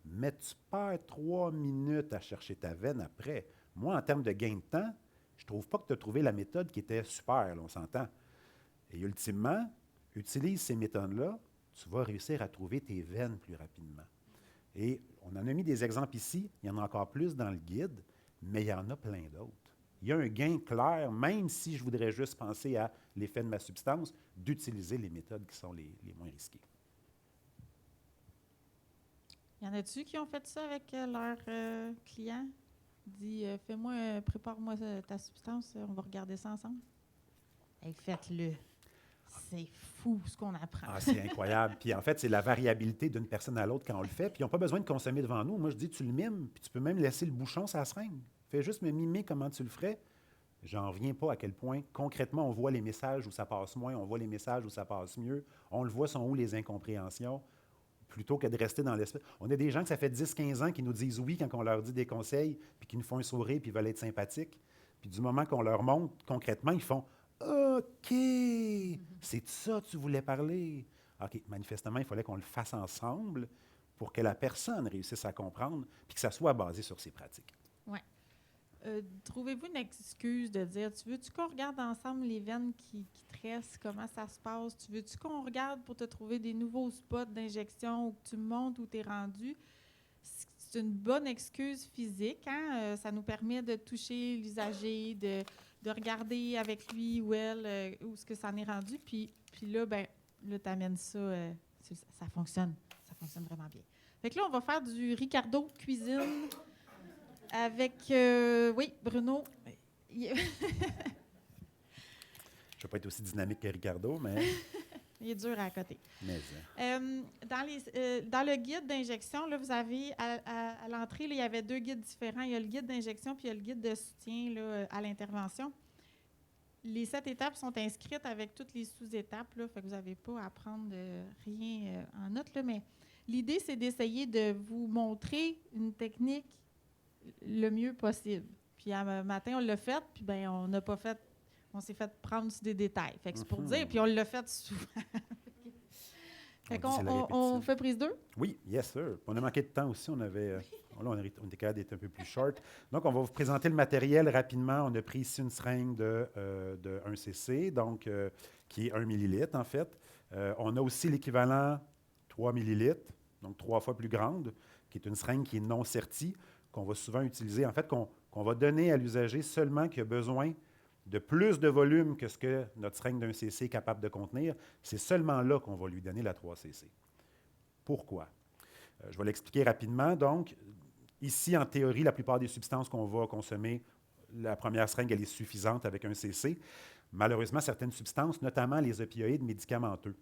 mais tu perds 3 minutes à chercher ta veine après. Moi, en termes de gain de temps, je ne trouve pas que tu as trouvé la méthode qui était super, là, on s'entend. Et ultimement, utilise ces méthodes-là, tu vas réussir à trouver tes veines plus rapidement. Et on en a mis des exemples ici, il y en a encore plus dans le guide, mais il y en a plein d'autres. Il y a un gain clair, même si je voudrais juste penser à l'effet de ma substance, d'utiliser les méthodes qui sont les moins risquées. Y en a-tu qui ont fait ça avec leurs clients? Dit, prépare-moi ta substance, on va regarder ça ensemble. Hey, faites-le. C'est fou ce qu'on apprend. Ah, c'est incroyable. Puis en fait, c'est la variabilité d'une personne à l'autre quand on le fait. Puis ils n'ont pas besoin de consommer devant nous. Moi, je dis, tu le mimes, puis tu peux même laisser le bouchon sur la seringue. Fais juste me mimer comment tu le ferais. J'en reviens pas à quel point, concrètement, on voit les messages où ça passe moins, on voit les messages où ça passe mieux. On le voit, sont où les incompréhensions, plutôt que de rester dans l'espèce. On a des gens que ça fait 10-15 ans qui nous disent oui quand on leur dit des conseils, puis qui nous font un sourire, puis ils veulent être sympathiques. Puis du moment qu'on leur montre concrètement, ils font « OK, c'est de ça que tu voulais parler. » OK, manifestement, il fallait qu'on le fasse ensemble pour que la personne réussisse à comprendre, puis que ça soit basé sur ses pratiques. Oui. Trouvez-vous une excuse de dire, tu veux-tu qu'on regarde ensemble les veines qui tressent, comment ça se passe? Tu veux-tu qu'on regarde pour te trouver des nouveaux spots d'injection ou que tu me montres où tu es rendu? C'est une bonne excuse physique. Hein? Ça nous permet de toucher l'usager, de regarder avec lui ou elle où est-ce que ça en est rendu. Puis là, tu amènes ça, ça fonctionne. Ça fonctionne vraiment bien. Fait que là, on va faire du Ricardo cuisine. Avec, oui, Bruno. Je ne vais pas être aussi dynamique que Ricardo, mais Il est dur à côté. Mais, Dans le guide d'injection, là, vous avez à l'entrée, là, il y avait 2 guides différents. Il y a le guide d'injection puis il y a le guide de soutien là, à l'intervention. Les 7 étapes sont inscrites avec toutes les sous-étapes, là, fait que vous n'avez pas à prendre rien en note, là, mais l'idée, c'est d'essayer de vous montrer une technique le mieux possible. Puis un matin, on l'a fait, puis ben on n'a pas fait, on s'est fait prendre sur des détails. Fait que c'est pour dire, puis on l'a fait souvent. Fait qu'on fait prise 2? Oui, yes, sir. On a manqué de temps aussi. On avait, là, on était capable d'être un peu plus short. Donc, on va vous présenter le matériel rapidement. On a pris ici une seringue de 1 cc, donc qui est 1 millilitre, en fait. On a aussi l'équivalent 3 millilitres, donc 3 fois plus grande, qui est une seringue qui est non sertie, qu'on va souvent utiliser, en fait, qu'on va donner à l'usager seulement qui a besoin de plus de volume que ce que notre seringue d'1 cc est capable de contenir. C'est seulement là qu'on va lui donner la 3 cc. Pourquoi? Je vais l'expliquer rapidement. Donc, ici, en théorie, la plupart des substances qu'on va consommer, la première seringue, elle est suffisante avec 1 cc. Malheureusement, certaines substances, notamment les opioïdes médicamenteux,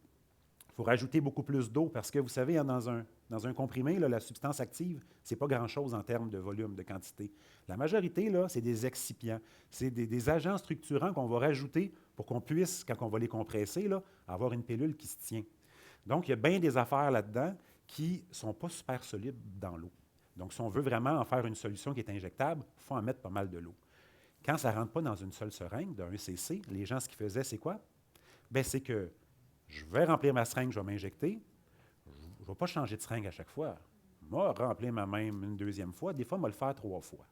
il faut rajouter beaucoup plus d'eau parce que, vous savez, hein, dans un comprimé, là, la substance active, ce n'est pas grand-chose en termes de volume, de quantité. La majorité, là, c'est des excipients. C'est des agents structurants qu'on va rajouter pour qu'on puisse, quand on va les compresser, là, avoir une pilule qui se tient. Donc, il y a bien des affaires là-dedans qui ne sont pas super solides dans l'eau. Donc, si on veut vraiment en faire une solution qui est injectable, il faut en mettre pas mal de l'eau. Quand ça ne rentre pas dans une seule seringue de 1 cc, les gens, ce qu'ils faisaient, c'est quoi? Bien, c'est que je vais remplir ma seringue, je vais m'injecter. Je ne vais pas changer de seringue à chaque fois. Moi, remplir ma même une deuxième fois, des fois, je vais le faire 3 fois.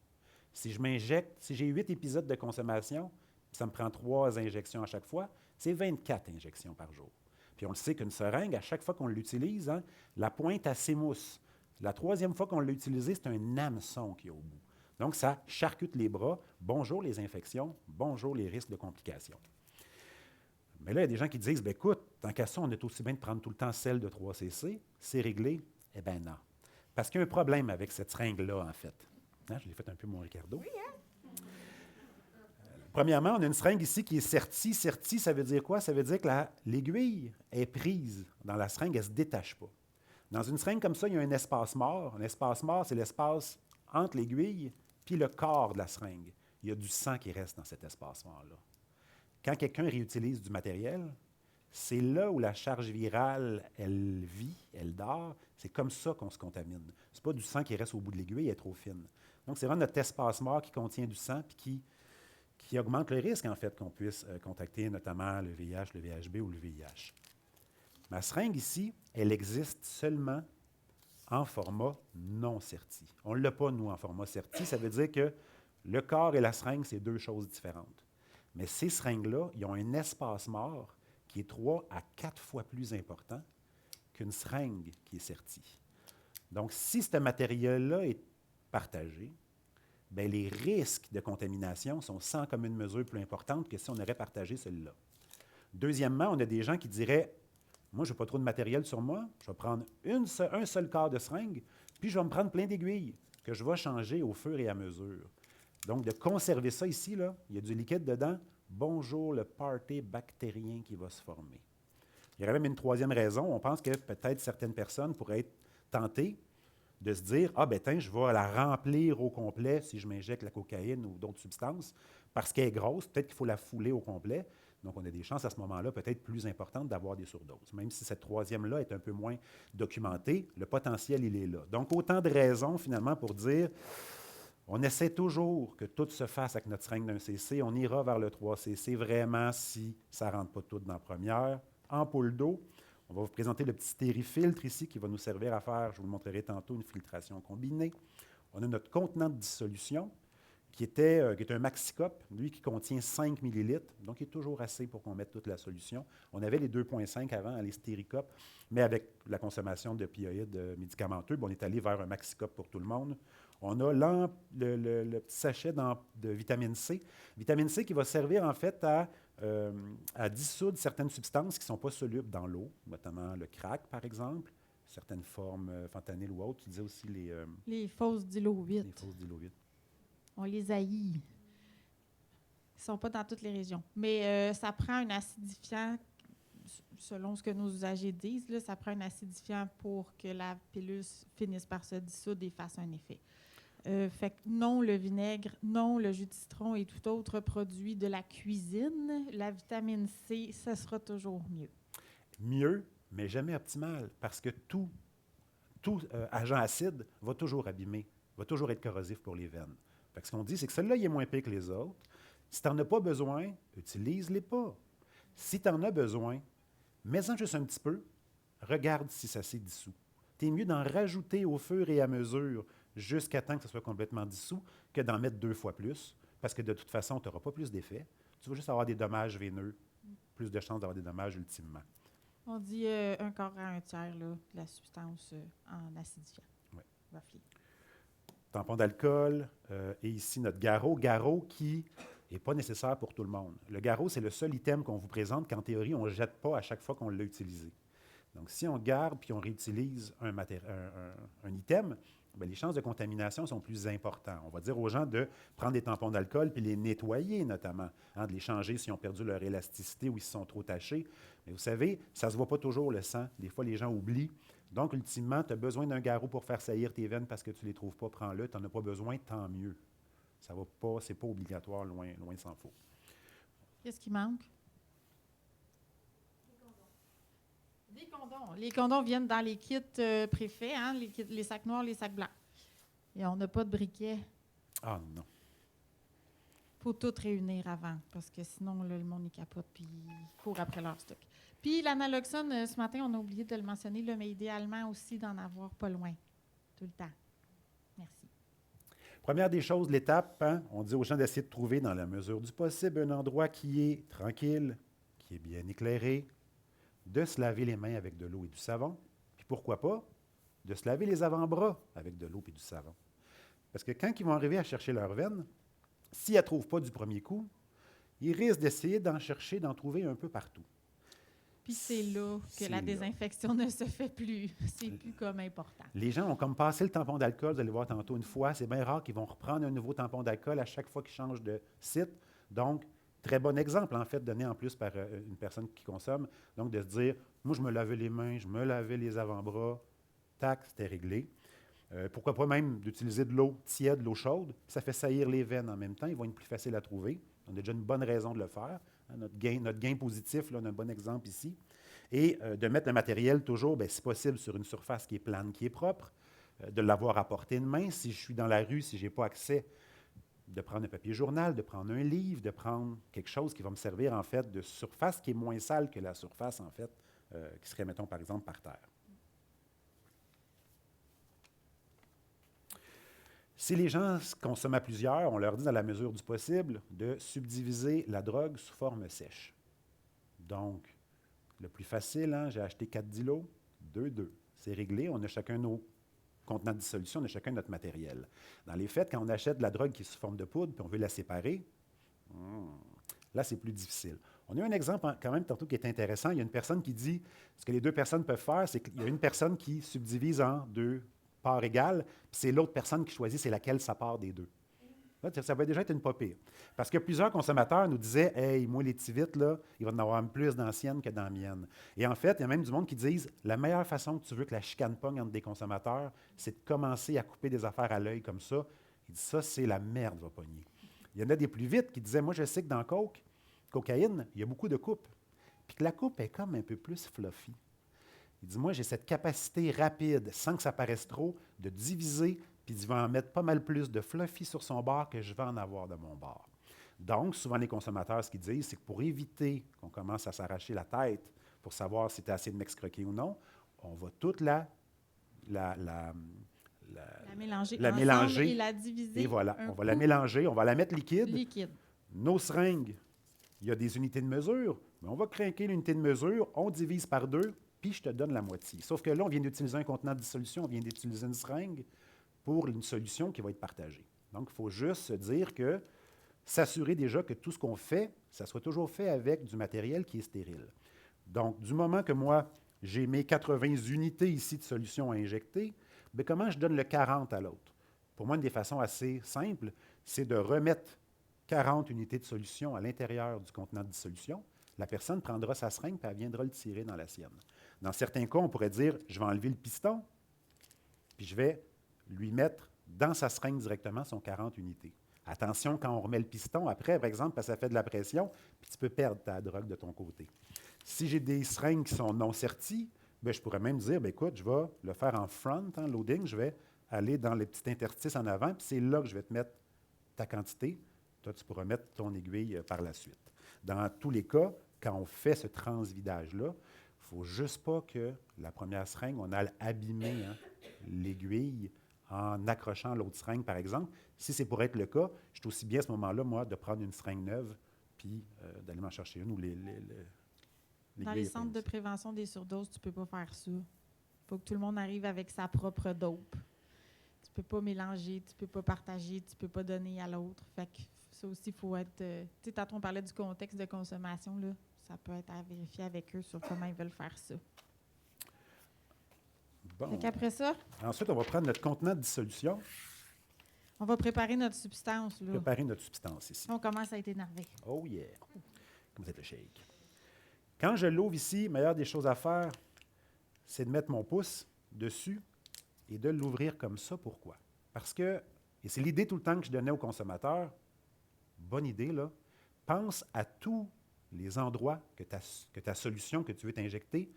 Si je m'injecte, si j'ai 8 épisodes de consommation, ça me prend 3 injections à chaque fois, c'est 24 injections par jour. Puis on le sait qu'une seringue, à chaque fois qu'on l'utilise, hein, la pointe, elle s'émousse. La 3e fois qu'on l'a utilisée, c'est un hameçon qui est au bout. Donc, ça charcute les bras. Bonjour les infections, bonjour les risques de complications. Mais là, il y a des gens qui disent, bien, écoute, tant qu'à ça, on est aussi bien de prendre tout le temps celle de 3 cc. C'est réglé. Eh bien, non. Parce qu'il y a un problème avec cette seringue-là, en fait. Hein, je l'ai fait un peu, mon Ricardo. Oui, hein? Premièrement, on a une seringue ici qui est sertie. Sertie, ça veut dire quoi? Ça veut dire que l'aiguille est prise dans la seringue, elle ne se détache pas. Dans une seringue comme ça, il y a un espace mort. Un espace mort, c'est l'espace entre l'aiguille puis le corps de la seringue. Il y a du sang qui reste dans cet espace mort-là. Quand quelqu'un réutilise du matériel, c'est là où la charge virale, elle vit, elle dort. C'est comme ça qu'on se contamine. Ce n'est pas du sang qui reste au bout de l'aiguille, elle est trop fine. Donc, c'est vraiment notre espace mort qui contient du sang et qui augmente le risque, en fait, qu'on puisse contacter notamment le VIH, le VHB ou le VIH. Ma seringue ici, elle existe seulement en format non serti. On ne l'a pas, nous, en format serti. Ça veut dire que le corps et la seringue, c'est 2 choses différentes. Mais ces seringues-là, ils ont un espace mort qui est 3 à 4 fois plus important qu'une seringue qui est sertie. Donc, si ce matériel-là est partagé, bien, les risques de contamination sont sans commune mesure plus importantes que si on aurait partagé celui-là. Deuxièmement, on a des gens qui diraient, moi, je n'ai pas trop de matériel sur moi, je vais prendre un seul quart de seringue, puis je vais me prendre plein d'aiguilles que je vais changer au fur et à mesure. Donc, de conserver ça ici, là, il y a du liquide dedans. Bonjour le party bactérien qui va se former. Il y aurait même une 3e raison. On pense que peut-être certaines personnes pourraient être tentées de se dire « Ah, ben tiens, je vais la remplir au complet si je m'injecte la cocaïne ou d'autres substances, parce qu'elle est grosse, peut-être qu'il faut la fouler au complet. » Donc, on a des chances à ce moment-là peut-être plus importantes d'avoir des surdoses. Même si cette 3e-là est un peu moins documentée, le potentiel, il est là. Donc, autant de raisons, finalement, pour dire on essaie toujours que tout se fasse avec notre seringue d'1 cc. On ira vers le 3 cc vraiment si ça ne rentre pas tout dans la première. Ampoule d'eau. On va vous présenter le petit stérifiltre ici qui va nous servir à faire, je vous le montrerai tantôt, une filtration combinée. On a notre contenant de dissolution qui est un Maxicop, lui qui contient 5 millilitres, donc il est toujours assez pour qu'on mette toute la solution. On avait les 2,5 avant, les Stéricop, mais avec la consommation d'opioïdes médicamenteux, on est allé vers un Maxicop pour tout le monde. On a le petit sachet de vitamine C. Vitamine C qui va servir en fait à dissoudre certaines substances qui ne sont pas solubles dans l'eau, notamment le crack, par exemple, certaines formes fentanyl ou autres. Tu disais aussi les fausses dilovites. Les fausses dilovites. On les haït. Ils ne sont pas dans toutes les régions. Mais ça prend un acidifiant. selon ce que nos usagers disent, là, ça prend un acidifiant pour que la pilule finisse par se dissoudre et fasse un effet. Fait que non, le vinaigre, non, le jus de citron et tout autre produit de la cuisine, la vitamine C, ça sera toujours mieux. Mieux, mais jamais optimal, parce que tout agent acide va toujours abîmer, va toujours être corrosif pour les veines. Fait que ce qu'on dit, c'est que celui-là, il est moins pire que les autres. Si tu n'en as pas besoin, utilise-les pas. Si tu en as besoin, mets-en juste un petit peu, regarde si ça s'est dissous. Tu es mieux d'en rajouter au fur et à mesure jusqu'à temps que ça soit complètement dissous que d'en mettre 2 fois plus, parce que de toute façon, tu n'auras pas plus d'effet. Tu vas juste avoir des dommages veineux, plus de chances d'avoir des dommages ultimement. On dit un quart à un tiers là, de la substance en acidifiant. Oui. Roughly. Tampon d'alcool, et ici notre garrot. Garrot qui n'est pas nécessaire pour tout le monde. Le garrot, c'est le seul item qu'on vous présente qu'en théorie, on ne jette pas à chaque fois qu'on l'a utilisé. Donc, si on garde puis on réutilise un item, bien, les chances de contamination sont plus importantes. On va dire aux gens de prendre des tampons d'alcool puis les nettoyer notamment, de les changer s'ils ont perdu leur élasticité ou s'ils sont trop tachés. Mais vous savez, ça ne se voit pas toujours le sang. Des fois, les gens oublient. Donc, ultimement, tu as besoin d'un garrot pour faire saillir tes veines parce que tu ne les trouves pas, prends-le. Tu n'en as pas besoin, tant mieux. Ça va pas, c'est pas obligatoire, loin s'en faut. Qu'est-ce qui manque? Des condoms. Les condoms viennent dans les kits préfaits, hein, les sacs noirs, les sacs blancs. Et on n'a pas de briquet. Ah non. Il faut tout réunir avant, parce que sinon, là, le monde y capote puis ils courent après leur stock. Puis l'analoxone, ce matin, on a oublié de le mentionner, là, mais idéalement aussi d'en avoir pas loin, tout le temps. Merci. Première des choses, l'étape, on dit aux gens d'essayer de trouver dans la mesure du possible un endroit qui est tranquille, qui est bien éclairé, de se laver les mains avec de l'eau et du savon, puis pourquoi pas, de se laver les avant-bras avec de l'eau et du savon. Parce que quand ils vont arriver à chercher leur veine, s'ils ne la trouvent pas du premier coup, ils risquent d'essayer d'en chercher, d'en trouver un peu partout. Puis c'est là que la désinfection ne se fait plus. C'est plus comme important. Les gens ont comme passé le tampon d'alcool, vous allez voir tantôt une fois. C'est bien rare qu'ils vont reprendre un nouveau tampon d'alcool à chaque fois qu'ils changent de site. Donc, très bon exemple, en fait, donné en plus par une personne qui consomme. Donc, de se dire, moi, je me lavais les mains, je me lavais les avant-bras, tac, c'était réglé. Pourquoi pas même d'utiliser de l'eau tiède, de l'eau chaude, ça fait saillir les veines en même temps, ils vont être plus faciles à trouver. On a déjà une bonne raison de le faire. Notre gain positif, là, on a un bon exemple ici. Et de mettre le matériel toujours, bien, si possible, sur une surface qui est plane, qui est propre, de l'avoir à portée de main. Si je suis dans la rue, si je n'ai pas accès, de prendre un papier journal, de prendre un livre, de prendre quelque chose qui va me servir, en fait, de surface qui est moins sale que la surface, en fait, qui serait, mettons, par exemple, par terre. Si les gens consomment à plusieurs, on leur dit dans la mesure du possible de subdiviser la drogue sous forme sèche. Donc, le plus facile, j'ai acheté 4 dilos, 2. C'est réglé, on a chacun nos contenants de dissolution, on a chacun notre matériel. Dans les faits, quand on achète de la drogue qui est sous forme de poudre, puis on veut la séparer, là, c'est plus difficile. On a eu un exemple quand même tantôt qui est intéressant. Il y a une personne qui dit, ce que les 2 personnes peuvent faire, c'est qu'il y a une personne qui subdivise en 2 parts égales, puis c'est l'autre personne qui choisit c'est laquelle sa part des 2. Là, ça va déjà être une pas pire. Parce que plusieurs consommateurs nous disaient « Hey, moi, les tivites, là, il va en avoir plus dans la sienne que dans la mienne. » Et en fait, il y a même du monde qui disent « La meilleure façon que tu veux que la chicane pogne entre des consommateurs, c'est de commencer à couper des affaires à l'œil comme ça. » Il dit « Ça, c'est la merde, va pogner. » Il y en a des plus vite qui disaient « Moi, je sais que dans cocaïne, il y a beaucoup de coupes. Puis que la coupe est comme un peu plus fluffy. » Il dit « Moi, j'ai cette capacité rapide, sans que ça paraisse trop, de diviser, puis il va en mettre pas mal plus de fluffy sur son bord que je vais en avoir de mon bord. » Donc, souvent, les consommateurs, ce qu'ils disent, c'est que pour éviter qu'on commence à s'arracher la tête pour savoir si tu as assez de m'excroquer ou non, on va toute la mélanger et la diviser. Et voilà, on va la mélanger, on va la mettre liquide. Liquide. Nos seringues, il y a des unités de mesure, mais on va craquer l'unité de mesure, on divise par 2, puis je te donne la moitié. Sauf que là, on vient d'utiliser un contenant de dissolution, on vient d'utiliser une seringue pour une solution qui va être partagée. Donc, il faut juste se dire que s'assurer déjà que tout ce qu'on fait, ça soit toujours fait avec du matériel qui est stérile. Donc, du moment que moi, j'ai mes 80 unités ici de solution à injecter, bien, comment je donne le 40 à l'autre? Pour moi, une des façons assez simples, c'est de remettre 40 unités de solution à l'intérieur du contenant de dissolution. La personne prendra sa seringue et elle viendra le tirer dans la sienne. Dans certains cas, on pourrait dire, je vais enlever le piston, puis je vais lui mettre dans sa seringue directement son 40 unités. Attention, quand on remet le piston, après, par exemple, parce que ça fait de la pression, puis tu peux perdre ta drogue de ton côté. Si j'ai des seringues qui sont non serties, bien, je pourrais même dire, bien, écoute, je vais le faire en front, loading, je vais aller dans les petits interstices en avant, puis c'est là que je vais te mettre ta quantité. Toi, tu pourras mettre ton aiguille par la suite. Dans tous les cas, quand on fait ce transvidage-là, il ne faut juste pas que la première seringue, on aille abîmer l'aiguille en accrochant l'autre seringue, par exemple. Si c'est pour être le cas, je suis aussi bien à ce moment-là, moi, de prendre une seringue neuve puis d'aller m'en chercher une ou Dans les centres de prévention des surdoses, tu ne peux pas faire ça. Il faut que tout le monde arrive avec sa propre dope. Tu ne peux pas mélanger, tu ne peux pas partager, tu ne peux pas donner à l'autre. Fait que ça aussi, il faut être... tu sais, tantôt, on parlait du contexte de consommation, là. Ça peut être à vérifier avec eux sur comment ils veulent faire ça. Bon. Fait qu'après ça... Ensuite, on va prendre notre contenant de dissolution. On va préparer notre substance, là. Préparer notre substance ici. On commence à être énervé. Oh yeah! Comme vous êtes le shake. Quand je l'ouvre ici, meilleure des choses à faire, c'est de mettre mon pouce dessus et de l'ouvrir comme ça. Pourquoi? Parce que, et c'est l'idée tout le temps que je donnais aux consommateurs, bonne idée, là, pense à tous les endroits que ta solution que tu veux t'injecter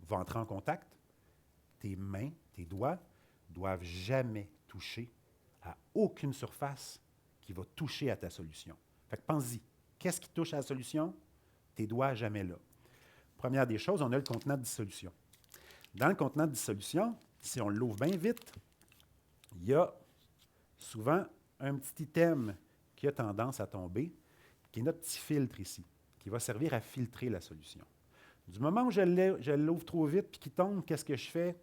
va entrer en contact. Tes mains, tes doigts doivent jamais toucher à aucune surface qui va toucher à ta solution. Fait que pense-y, qu'est-ce qui touche à la solution? Tes doigts jamais là. Première des choses, on a le contenant de dissolution. Dans le contenant de dissolution, si on l'ouvre bien vite, il y a souvent un petit item qui a tendance à tomber, qui est notre petit filtre ici, qui va servir à filtrer la solution. Du moment où je l'ouvre trop vite puis qu'il tombe, qu'est-ce que je fais?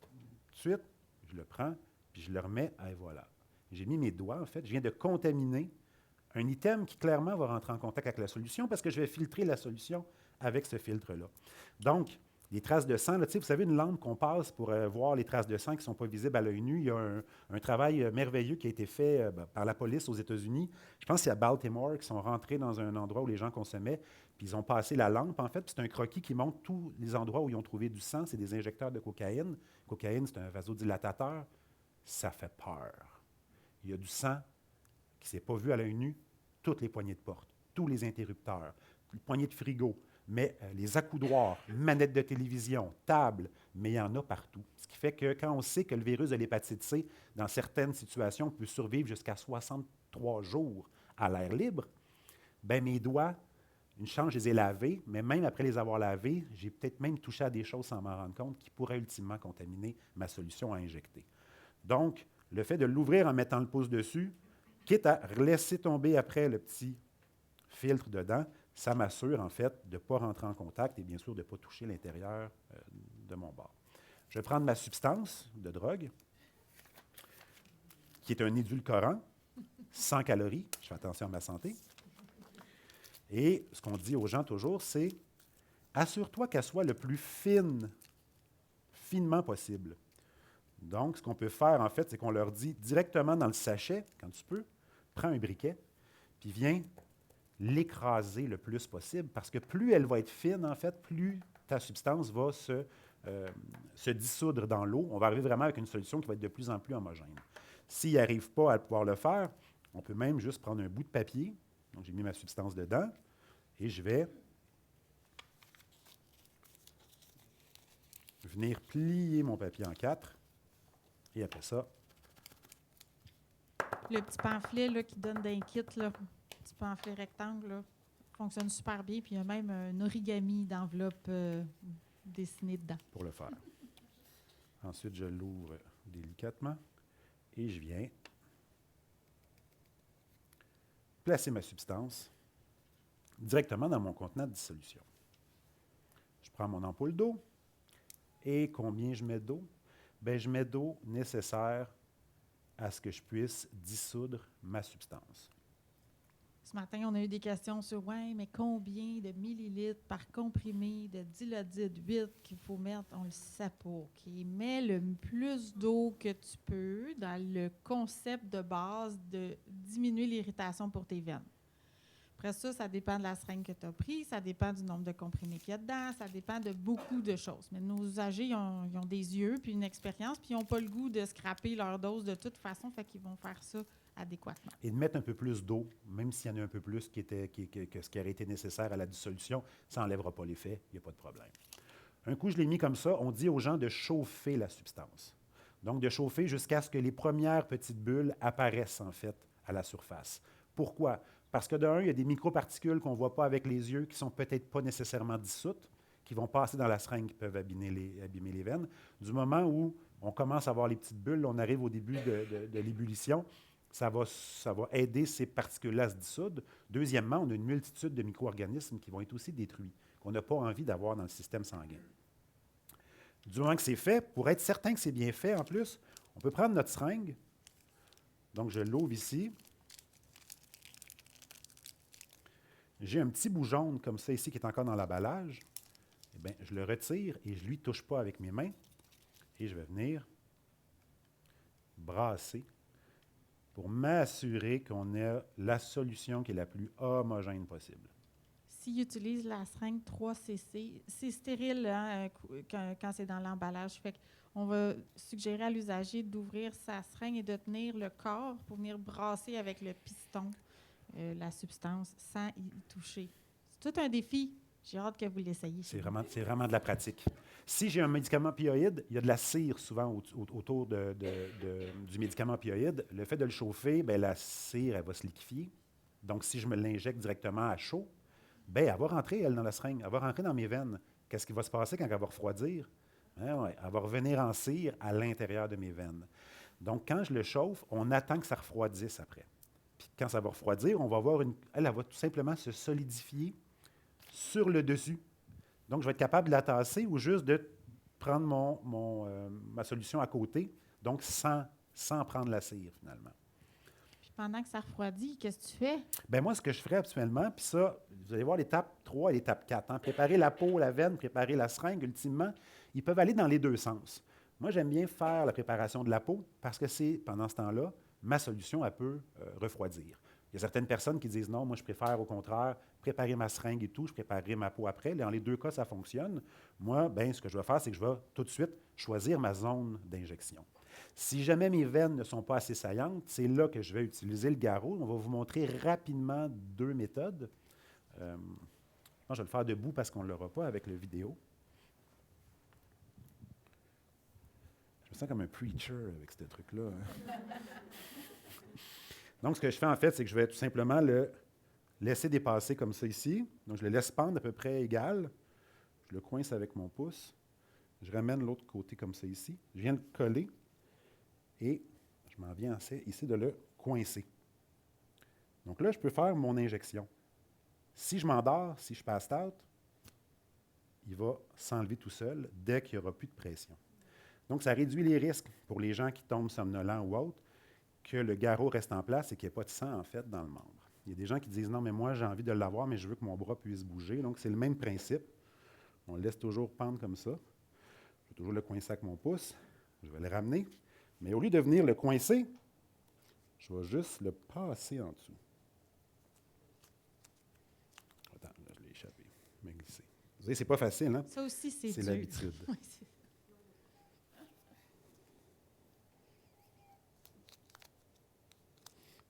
Tout de suite, je le prends puis je le remets, et voilà. J'ai mis mes doigts, en fait, je viens de contaminer un item qui clairement va rentrer en contact avec la solution parce que je vais filtrer la solution avec ce filtre-là. Donc, les traces de sang, là, vous savez, une lampe qu'on passe pour voir les traces de sang qui ne sont pas visibles à l'œil nu, il y a un travail merveilleux qui a été fait par la police aux États-Unis. Je pense qu'il y a Baltimore qui sont rentrés dans un endroit où les gens consommaient, puis ils ont passé la lampe, en fait, puis c'est un croquis qui montre tous les endroits où ils ont trouvé du sang. C'est des injecteurs de cocaïne. Cocaïne, c'est un vasodilatateur. Ça fait peur. Il y a du sang qui ne s'est pas vu à l'œil nu, toutes les poignées de porte, tous les interrupteurs, les poignées de frigo, mais les accoudoirs, manettes de télévision, tables, mais il y en a partout. Ce qui fait que quand on sait que le virus de l'hépatite C, dans certaines situations, peut survivre jusqu'à 63 jours à l'air libre, bien mes doigts, une chance, je les ai lavés, mais même après les avoir lavés, j'ai peut-être même touché à des choses sans m'en rendre compte qui pourraient ultimement contaminer ma solution à injecter. Donc, le fait de l'ouvrir en mettant le pouce dessus, quitte à laisser tomber après le petit filtre dedans, ça m'assure, en fait, de ne pas rentrer en contact et bien sûr de ne pas toucher l'intérieur de mon bar. Je vais prendre ma substance de drogue, qui est un édulcorant, 100 calories. Je fais attention à ma santé. Et ce qu'on dit aux gens toujours, c'est assure-toi qu'elle soit le plus finement possible. Donc, ce qu'on peut faire, en fait, c'est qu'on leur dit directement dans le sachet, quand tu peux, prends un briquet, puis viens l'écraser le plus possible, parce que plus elle va être fine, en fait, plus ta substance va se dissoudre dans l'eau. On va arriver vraiment avec une solution qui va être de plus en plus homogène. S'il n'arrive pas à pouvoir le faire, on peut même juste prendre un bout de papier. Donc, j'ai mis ma substance dedans et je vais venir plier mon papier en 4. Et après ça... Le petit pamphlet là, qui donne d'un kit, là, le petit pamphlet rectangle, là, fonctionne super bien. Puis il y a même un origami d'enveloppe dessiné dedans. Pour le faire. Ensuite, je l'ouvre délicatement et je viens placer ma substance directement dans mon contenant de dissolution. Je prends mon ampoule d'eau et combien je mets d'eau? Bien, je mets d'eau nécessaire à ce que je puisse dissoudre ma substance. Ce matin, on a eu des questions sur « Ouais, mais combien de millilitres par comprimé de dilodide 8 qu'il faut mettre? » On ne le sait pas. Okay? Mets le plus d'eau que tu peux dans le concept de base de diminuer l'irritation pour tes veines. Après ça, ça dépend de la seringue que tu as prise, ça dépend du nombre de comprimés qu'il y a dedans, ça dépend de beaucoup de choses. Mais nos usagers, ils ont des yeux puis une expérience, puis ils n'ont pas le goût de scraper leur dose de toute façon, fait qu'ils vont faire ça adéquatement. Et de mettre un peu plus d'eau, même s'il y en a un peu plus que ce qui aurait été nécessaire à la dissolution, ça n'enlèvera pas l'effet, il n'y a pas de problème. Un coup, je l'ai mis comme ça, on dit aux gens de chauffer la substance. Donc, de chauffer jusqu'à ce que les premières petites bulles apparaissent, en fait, à la surface. Pourquoi? Parce que d'un, il y a des microparticules qu'on ne voit pas avec les yeux, qui ne sont peut-être pas nécessairement dissoutes, qui vont passer dans la seringue, qui peuvent abîmer les veines. Du moment où on commence à voir les petites bulles, on arrive au début de l'ébullition, ça va aider ces particules-là à se dissoudre. Deuxièmement, on a une multitude de micro-organismes qui vont être aussi détruits, qu'on n'a pas envie d'avoir dans le système sanguin. Du moment que c'est fait, pour être certain que c'est bien fait, en plus, on peut prendre notre seringue. Donc, je l'ouvre ici. J'ai un petit bout jaune comme ça ici qui est encore dans l'emballage. Eh bien, je le retire et je ne lui touche pas avec mes mains. Et je vais venir brasser pour m'assurer qu'on a la solution qui est la plus homogène possible. S'ils utilisent la seringue 3cc, c'est stérile hein, quand c'est dans l'emballage. Fait qu'on va suggérer à l'usager d'ouvrir sa seringue et de tenir le corps pour venir brasser avec le piston la substance sans y toucher. C'est tout un défi. J'ai hâte que vous l'essayiez. C'est vraiment de la pratique. Si j'ai un médicament opioïde, il y a de la cire souvent autour du médicament opioïde. Le fait de le chauffer, bien, la cire, elle va se liquéfier. Donc, si je me l'injecte directement à chaud, bien, elle va rentrer, elle, dans la seringue. Elle va rentrer dans mes veines. Qu'est-ce qui va se passer quand elle va refroidir? Hein, ouais, elle va revenir en cire à l'intérieur de mes veines. Donc, quand je le chauffe, on attend que ça refroidisse après. Puis quand ça va refroidir, on va voir elle va tout simplement se solidifier sur le dessus. Donc, je vais être capable de la tasser ou juste de prendre ma solution à côté, donc sans prendre la cire, finalement. Puis pendant que ça refroidit, qu'est-ce que tu fais? Bien, moi, ce que je ferais habituellement, puis ça, vous allez voir l'étape 3 et l'étape 4. Hein, préparer la peau, la veine, préparer la seringue, ultimement, ils peuvent aller dans les deux sens. Moi, j'aime bien faire la préparation de la peau parce que c'est, pendant ce temps-là, ma solution, elle peut refroidir. Il y a certaines personnes qui disent non, moi, je préfère au contraire préparer ma seringue et tout, je préparerai ma peau après. Dans les deux cas, ça fonctionne. Moi, bien, ce que je vais faire, c'est que je vais tout de suite choisir ma zone d'injection. Si jamais mes veines ne sont pas assez saillantes, c'est là que je vais utiliser le garrot. On va vous montrer rapidement deux méthodes. Moi, je vais le faire debout parce qu'on ne l'aura pas avec le vidéo. Je me sens comme un preacher avec ce truc-là. Hein. Donc, ce que je fais, en fait, c'est que je vais tout simplement le laisser dépasser comme ça ici. Donc, je le laisse pendre à peu près égal. Je le coince avec mon pouce. Je ramène l'autre côté comme ça ici. Je viens le coller et je m'en viens ici de le coincer. Donc là, je peux faire mon injection. Si je m'endors, si je passe out, il va s'enlever tout seul dès qu'il n'y aura plus de pression. Donc, ça réduit les risques pour les gens qui tombent somnolents ou autres, que le garrot reste en place et qu'il n'y ait pas de sang, en fait, dans le membre. Il y a des gens qui disent, non, mais moi, j'ai envie de l'avoir, mais je veux que mon bras puisse bouger. Donc, c'est le même principe. On le laisse toujours pendre comme ça. Je vais toujours le coincer avec mon pouce. Je vais le ramener. Mais au lieu de venir le coincer, je vais juste le passer en dessous. Attends, là, je l'ai échappé. Je vais glisser. Vous voyez, c'est pas facile, hein? Ça aussi, c'est dur. C'est l'habitude. Oui,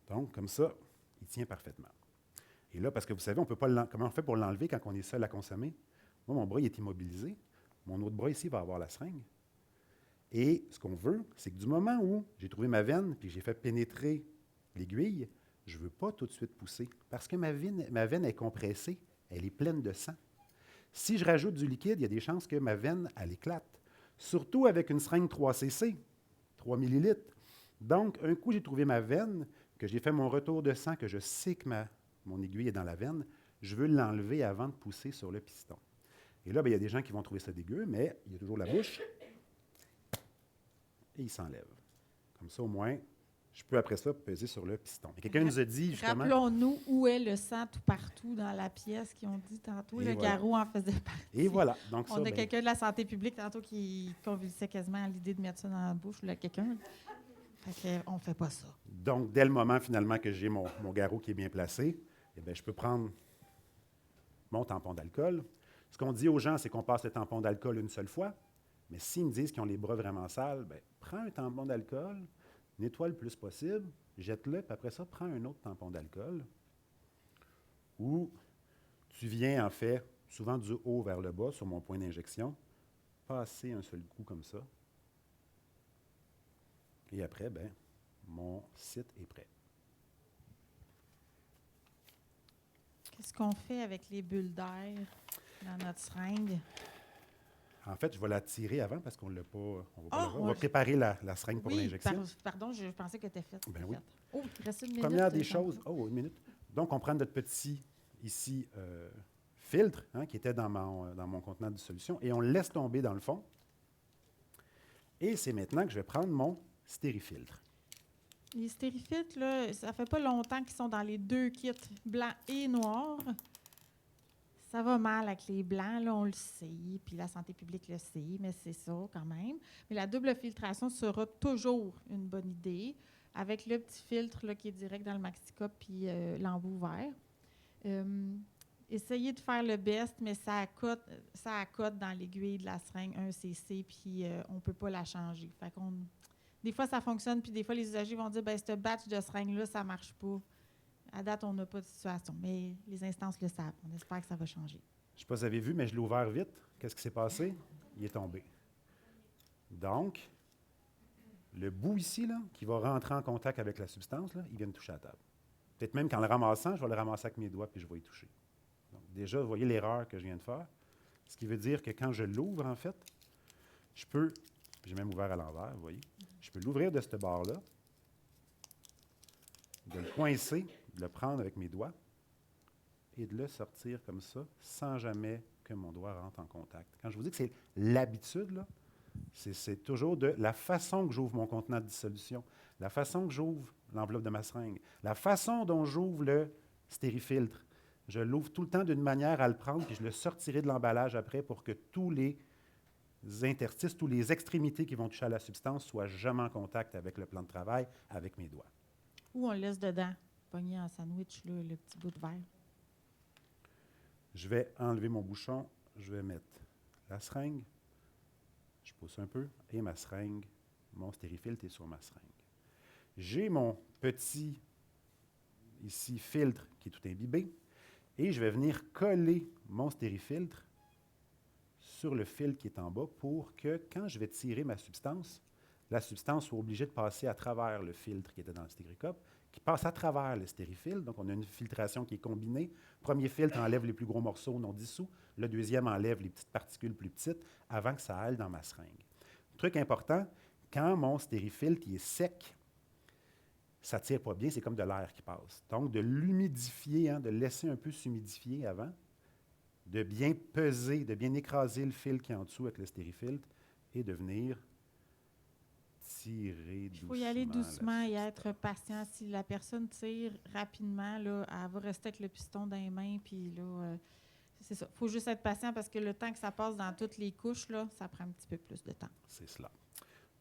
Donc, comme ça, il tient parfaitement. Et là, parce que vous savez, on peut pas comment on fait pour l'enlever quand on est seul à consommer? Moi, mon bras il est immobilisé. Mon autre bras ici va avoir la seringue. Et ce qu'on veut, c'est que du moment où j'ai trouvé ma veine puis que j'ai fait pénétrer l'aiguille, je ne veux pas tout de suite pousser parce que ma veine est compressée, elle est pleine de sang. Si je rajoute du liquide, il y a des chances que ma veine, elle éclate. Surtout avec une seringue 3cc, 3 millilitres. Donc, un coup, j'ai trouvé ma veine, que j'ai fait mon retour de sang, que je sais que mon aiguille est dans la veine, je veux l'enlever avant de pousser sur le piston. Et là, bien, il y a des gens qui vont trouver ça dégueu, mais il y a toujours la bouche. Et il s'enlève. Comme ça, au moins, je peux après ça peser sur le piston. Et quelqu'un nous a dit justement... Rappelons-nous où est le sang tout partout dans la pièce qu'ils ont dit tantôt. Le garrot en faisait partie. Et voilà. Donc, on a quelqu'un de la santé publique tantôt qui convulsait quasiment à l'idée de mettre ça dans la bouche. Là, quelqu'un... Fait qu'on ne fait pas ça. Donc, dès le moment, finalement, que j'ai mon garrot qui est bien placé, eh bien, je peux prendre mon tampon d'alcool. Ce qu'on dit aux gens, c'est qu'on passe le tampon d'alcool une seule fois. Mais s'ils me disent qu'ils ont les bras vraiment sales, bien, prends un tampon d'alcool, nettoie le plus possible, jette-le, puis après ça, prends un autre tampon d'alcool. Ou tu viens, en fait, souvent du haut vers le bas, sur mon point d'injection, passer un seul coup comme ça. Et après, bien, mon site est prêt. Qu'est-ce qu'on fait avec les bulles d'air dans notre seringue? En fait, je vais la tirer avant parce qu'on ne l'a pas. On va, pas Oh, le voir. On va préparer la seringue pour oui, l'injection. pardon, je pensais que tu étais faite. Ben oui. Oh, il reste une minute. Première des choses. Oh, une minute. Donc, on prend notre petit, ici, filtre, hein, qui était dans mon contenant de dissolution, et on le laisse tomber dans le fond. Et c'est maintenant que je vais prendre mon stérifiltre. Les stérifiltres, là, ça fait pas longtemps qu'ils sont dans les deux kits, blanc et noir. Ça va mal avec les blancs, là, on le sait, puis la santé publique le sait, mais c'est ça quand même. Mais la double filtration sera toujours une bonne idée, avec le petit filtre là, qui est direct dans le Maxi-Cup puis l'embout vert. Essayez de faire le best, mais ça accote dans l'aiguille de la seringue 1 cc, puis on ne peut pas la changer. Fait qu'on, des fois, ça fonctionne, puis des fois, les usagers vont dire « ce batch de seringue-là, ça ne marche pas ». À date, on n'a pas de situation, mais les instances le savent. On espère que ça va changer. Je ne sais pas si vous avez vu, mais je l'ai ouvert vite. Qu'est-ce qui s'est passé? Il est tombé. Donc, le bout ici, là, qui va rentrer en contact avec la substance, là, il vient de toucher à la table. Peut-être même qu'en le ramassant, je vais le ramasser avec mes doigts puis je vais y toucher. Donc, déjà, vous voyez l'erreur que je viens de faire. Ce qui veut dire que quand je l'ouvre, en fait, je peux, j'ai même ouvert à l'envers, vous voyez, je peux l'ouvrir de cette barre-là, de le coincer, de le prendre avec mes doigts et de le sortir comme ça, sans jamais que mon doigt rentre en contact. Quand je vous dis que c'est l'habitude, là, c'est toujours de la façon que j'ouvre mon contenant de dissolution, la façon que j'ouvre l'enveloppe de ma seringue, la façon dont j'ouvre le stérifiltre. Je l'ouvre tout le temps d'une manière à le prendre, puis je le sortirai de l'emballage après pour que tous les interstices, toutes les extrémités qui vont toucher à la substance soient jamais en contact avec le plan de travail, avec mes doigts. Ou on le laisse dedans, pogné en sandwich, là, le petit bout de verre. Je vais enlever mon bouchon, je vais mettre la seringue, je pousse un peu, et ma seringue, mon stérifiltre est sur ma seringue. J'ai mon petit, ici, filtre qui est tout imbibé, et je vais venir coller mon stérifiltre sur le fil qui est en bas pour que, quand je vais tirer ma substance, la substance soit obligée de passer à travers le filtre qui était dans le Stéricup, qui passe à travers le stérifiltre. Donc, on a une filtration qui est combinée. Le premier filtre enlève les plus gros morceaux non dissous. Le deuxième enlève les petites particules plus petites avant que ça aille dans ma seringue. Truc important, quand mon stérifiltre est sec, ça ne tire pas bien, c'est comme de l'air qui passe. Donc, de l'humidifier, hein, de le laisser un peu s'humidifier avant, de bien peser, de bien écraser le fil qui est en dessous avec le stérifiltre et de venir tirer doucement. Il faut y aller doucement et être patient. Si la personne tire rapidement, là, elle va rester avec le piston dans les mains, puis là, c'est ça. Il faut juste être patient parce que le temps que ça passe dans toutes les couches, là, ça prend un petit peu plus de temps. C'est cela.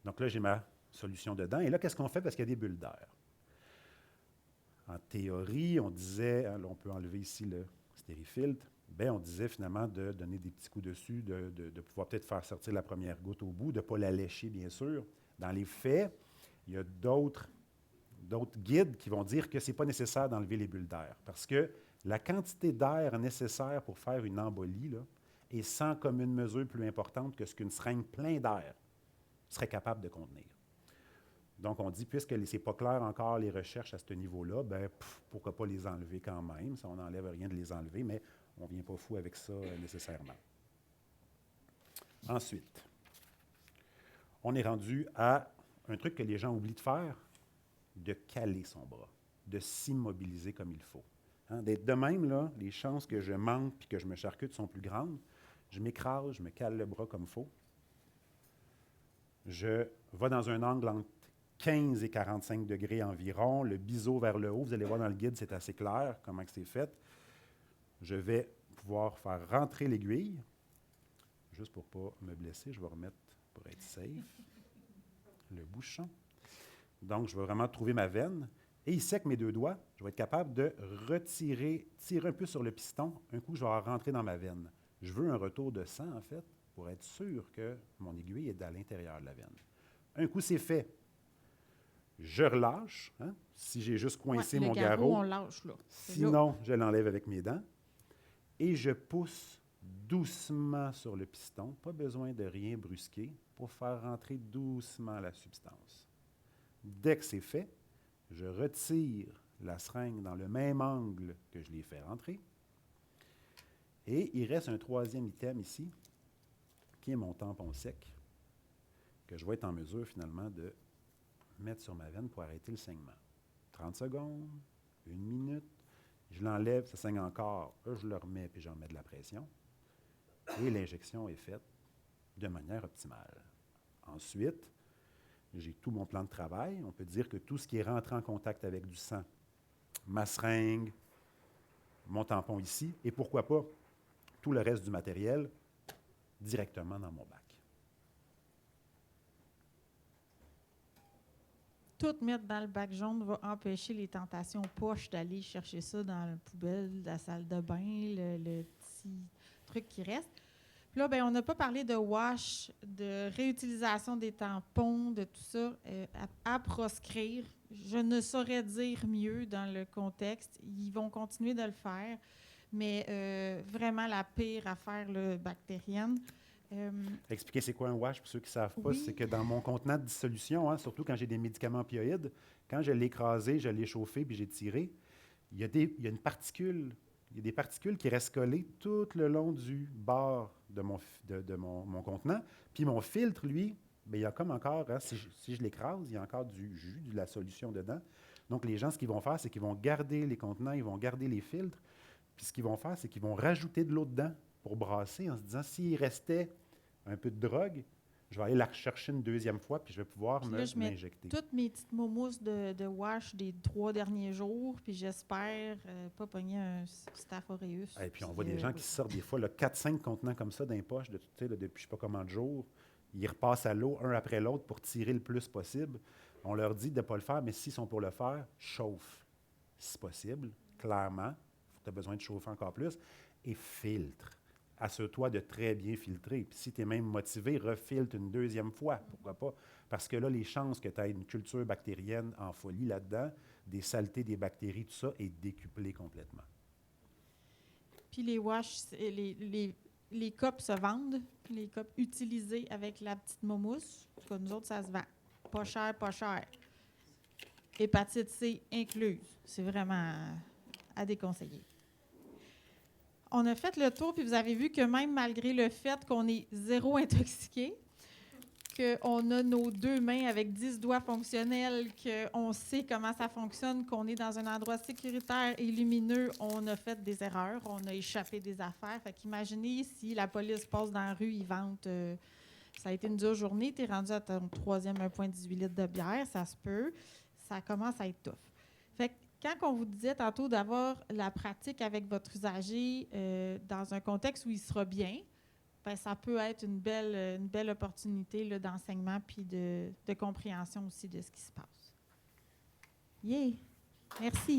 Donc là, j'ai ma solution dedans. Et là, qu'est-ce qu'on fait? Parce qu'il y a des bulles d'air. En théorie, on disait, hein, là, on peut enlever ici le stérifiltre, bien, on disait finalement de donner des petits coups dessus, de pouvoir peut-être faire sortir la première goutte au bout, de ne pas la lécher, bien sûr. Dans les faits, il y a d'autres guides qui vont dire que ce n'est pas nécessaire d'enlever les bulles d'air parce que la quantité d'air nécessaire pour faire une embolie là, est sans commune mesure plus importante que ce qu'une seringue pleine d'air serait capable de contenir. Donc, on dit, puisque ce n'est pas clair encore les recherches à ce niveau-là, bien, pourquoi pas les enlever quand même? Ça, on n'enlève rien de les enlever, mais on ne vient pas fou avec ça nécessairement. Ensuite, on est rendu à un truc que les gens oublient de faire, de caler son bras, de s'immobiliser comme il faut. Hein, d'être de même, là, les chances que je manque puis que je me charcute sont plus grandes. Je m'écrase, je me cale le bras comme il faut. Je vais dans un angle entre 15 et 45 degrés environ, le biseau vers le haut. Vous allez voir dans le guide, c'est assez clair comment c'est fait. Je vais pouvoir faire rentrer l'aiguille. Juste pour ne pas me blesser, je vais remettre, pour être safe, le bouchon. Donc, je vais vraiment trouver ma veine Et ici, avec mes 2 doigts, je vais être capable de tirer un peu sur le piston. Un coup, je vais rentrer dans ma veine. Je veux un retour de sang, en fait, pour être sûr que mon aiguille est à l'intérieur de la veine. Un coup, c'est fait. Je relâche. Hein? Si j'ai juste coincé mon garrot, on lâche, là. Sinon, je l'enlève avec mes dents. Et je pousse doucement sur le piston. Pas besoin de rien brusquer pour faire rentrer doucement la substance. Dès que c'est fait, je retire la seringue dans le même angle que je l'ai fait rentrer. Et il reste un 3e item ici, qui est mon tampon sec, que je vais être en mesure finalement de mettre sur ma veine pour arrêter le saignement. 30 secondes, 1 minute, je l'enlève, ça saigne encore, je le remets puis j'en mets de la pression. Et l'injection est faite de manière optimale. Ensuite, j'ai tout mon plan de travail. On peut dire que tout ce qui est rentré en contact avec du sang, ma seringue, mon tampon ici, et pourquoi pas tout le reste du matériel directement dans mon bac. Tout mettre dans le bac jaune va empêcher les tentations poches d'aller chercher ça dans la poubelle de la salle de bain, le petit truc qui reste. Puis là, on n'a pas parlé de wash, de réutilisation des tampons, de tout ça à proscrire. Je ne saurais dire mieux dans le contexte. Ils vont continuer de le faire, mais vraiment la pire affaire bactérienne. Expliquer c'est quoi un wash pour ceux qui ne savent pas, c'est que dans mon contenant de dissolution, hein, surtout quand j'ai des médicaments opioïdes, quand je l'ai écrasé, je l'ai chauffé puis j'ai tiré, il y a des particules qui restent collées tout le long du bord de mon contenant. Puis mon filtre, lui, bien, il y a comme encore, hein, si je l'écrase, il y a encore du jus, de la solution dedans. Donc les gens, ce qu'ils vont faire, c'est qu'ils vont garder les contenants, ils vont garder les filtres. Puis ce qu'ils vont faire, c'est qu'ils vont rajouter de l'eau dedans pour brasser en se disant, s'il restait un peu de drogue, je vais aller la rechercher une 2e fois, puis je vais pouvoir m'injecter. Toutes mes petites momousses de wash des 3 derniers jours, puis j'espère pas pogner un Staph aureus. Et puis on voit des gens qui sortent des fois 4-5 contenants comme ça dans les poches depuis je ne sais pas combien de jours. Ils repassent à l'eau un après l'autre pour tirer le plus possible. On leur dit de ne pas le faire, mais s'ils sont pour le faire, chauffe, si possible, clairement. Tu as besoin de chauffer encore plus. Et filtre. Assure-toi de très bien filtrer. Puis si tu es même motivé, refiltre une 2e fois. Pourquoi pas? Parce que là, les chances que tu aies une culture bactérienne en folie là-dedans, des saletés, des bactéries, tout ça, est décuplé complètement. Puis les wash, les copes se vendent, les copes utilisées avec la petite momousse. En tout cas, nous autres, ça se vend. Pas cher, pas cher. Hépatite C incluse. C'est vraiment à déconseiller. On a fait le tour, puis vous avez vu que même malgré le fait qu'on est 0 intoxiqué, qu'on a nos 2 mains avec 10 doigts fonctionnels, qu'on sait comment ça fonctionne, qu'on est dans un endroit sécuritaire et lumineux, on a fait des erreurs, on a échappé des affaires. Fait qu'imaginez si la police passe dans la rue, ils vantent. Ça a été une dure journée, tu es rendu à ton 3e 1,18 litres de bière, ça se peut. Ça commence à être tough. Fait que quand on vous disait tantôt d'avoir la pratique avec votre usager dans un contexte où il sera bien, bien, ça peut être une belle opportunité là, d'enseignement puis de compréhension aussi de ce qui se passe. Yeah! Merci!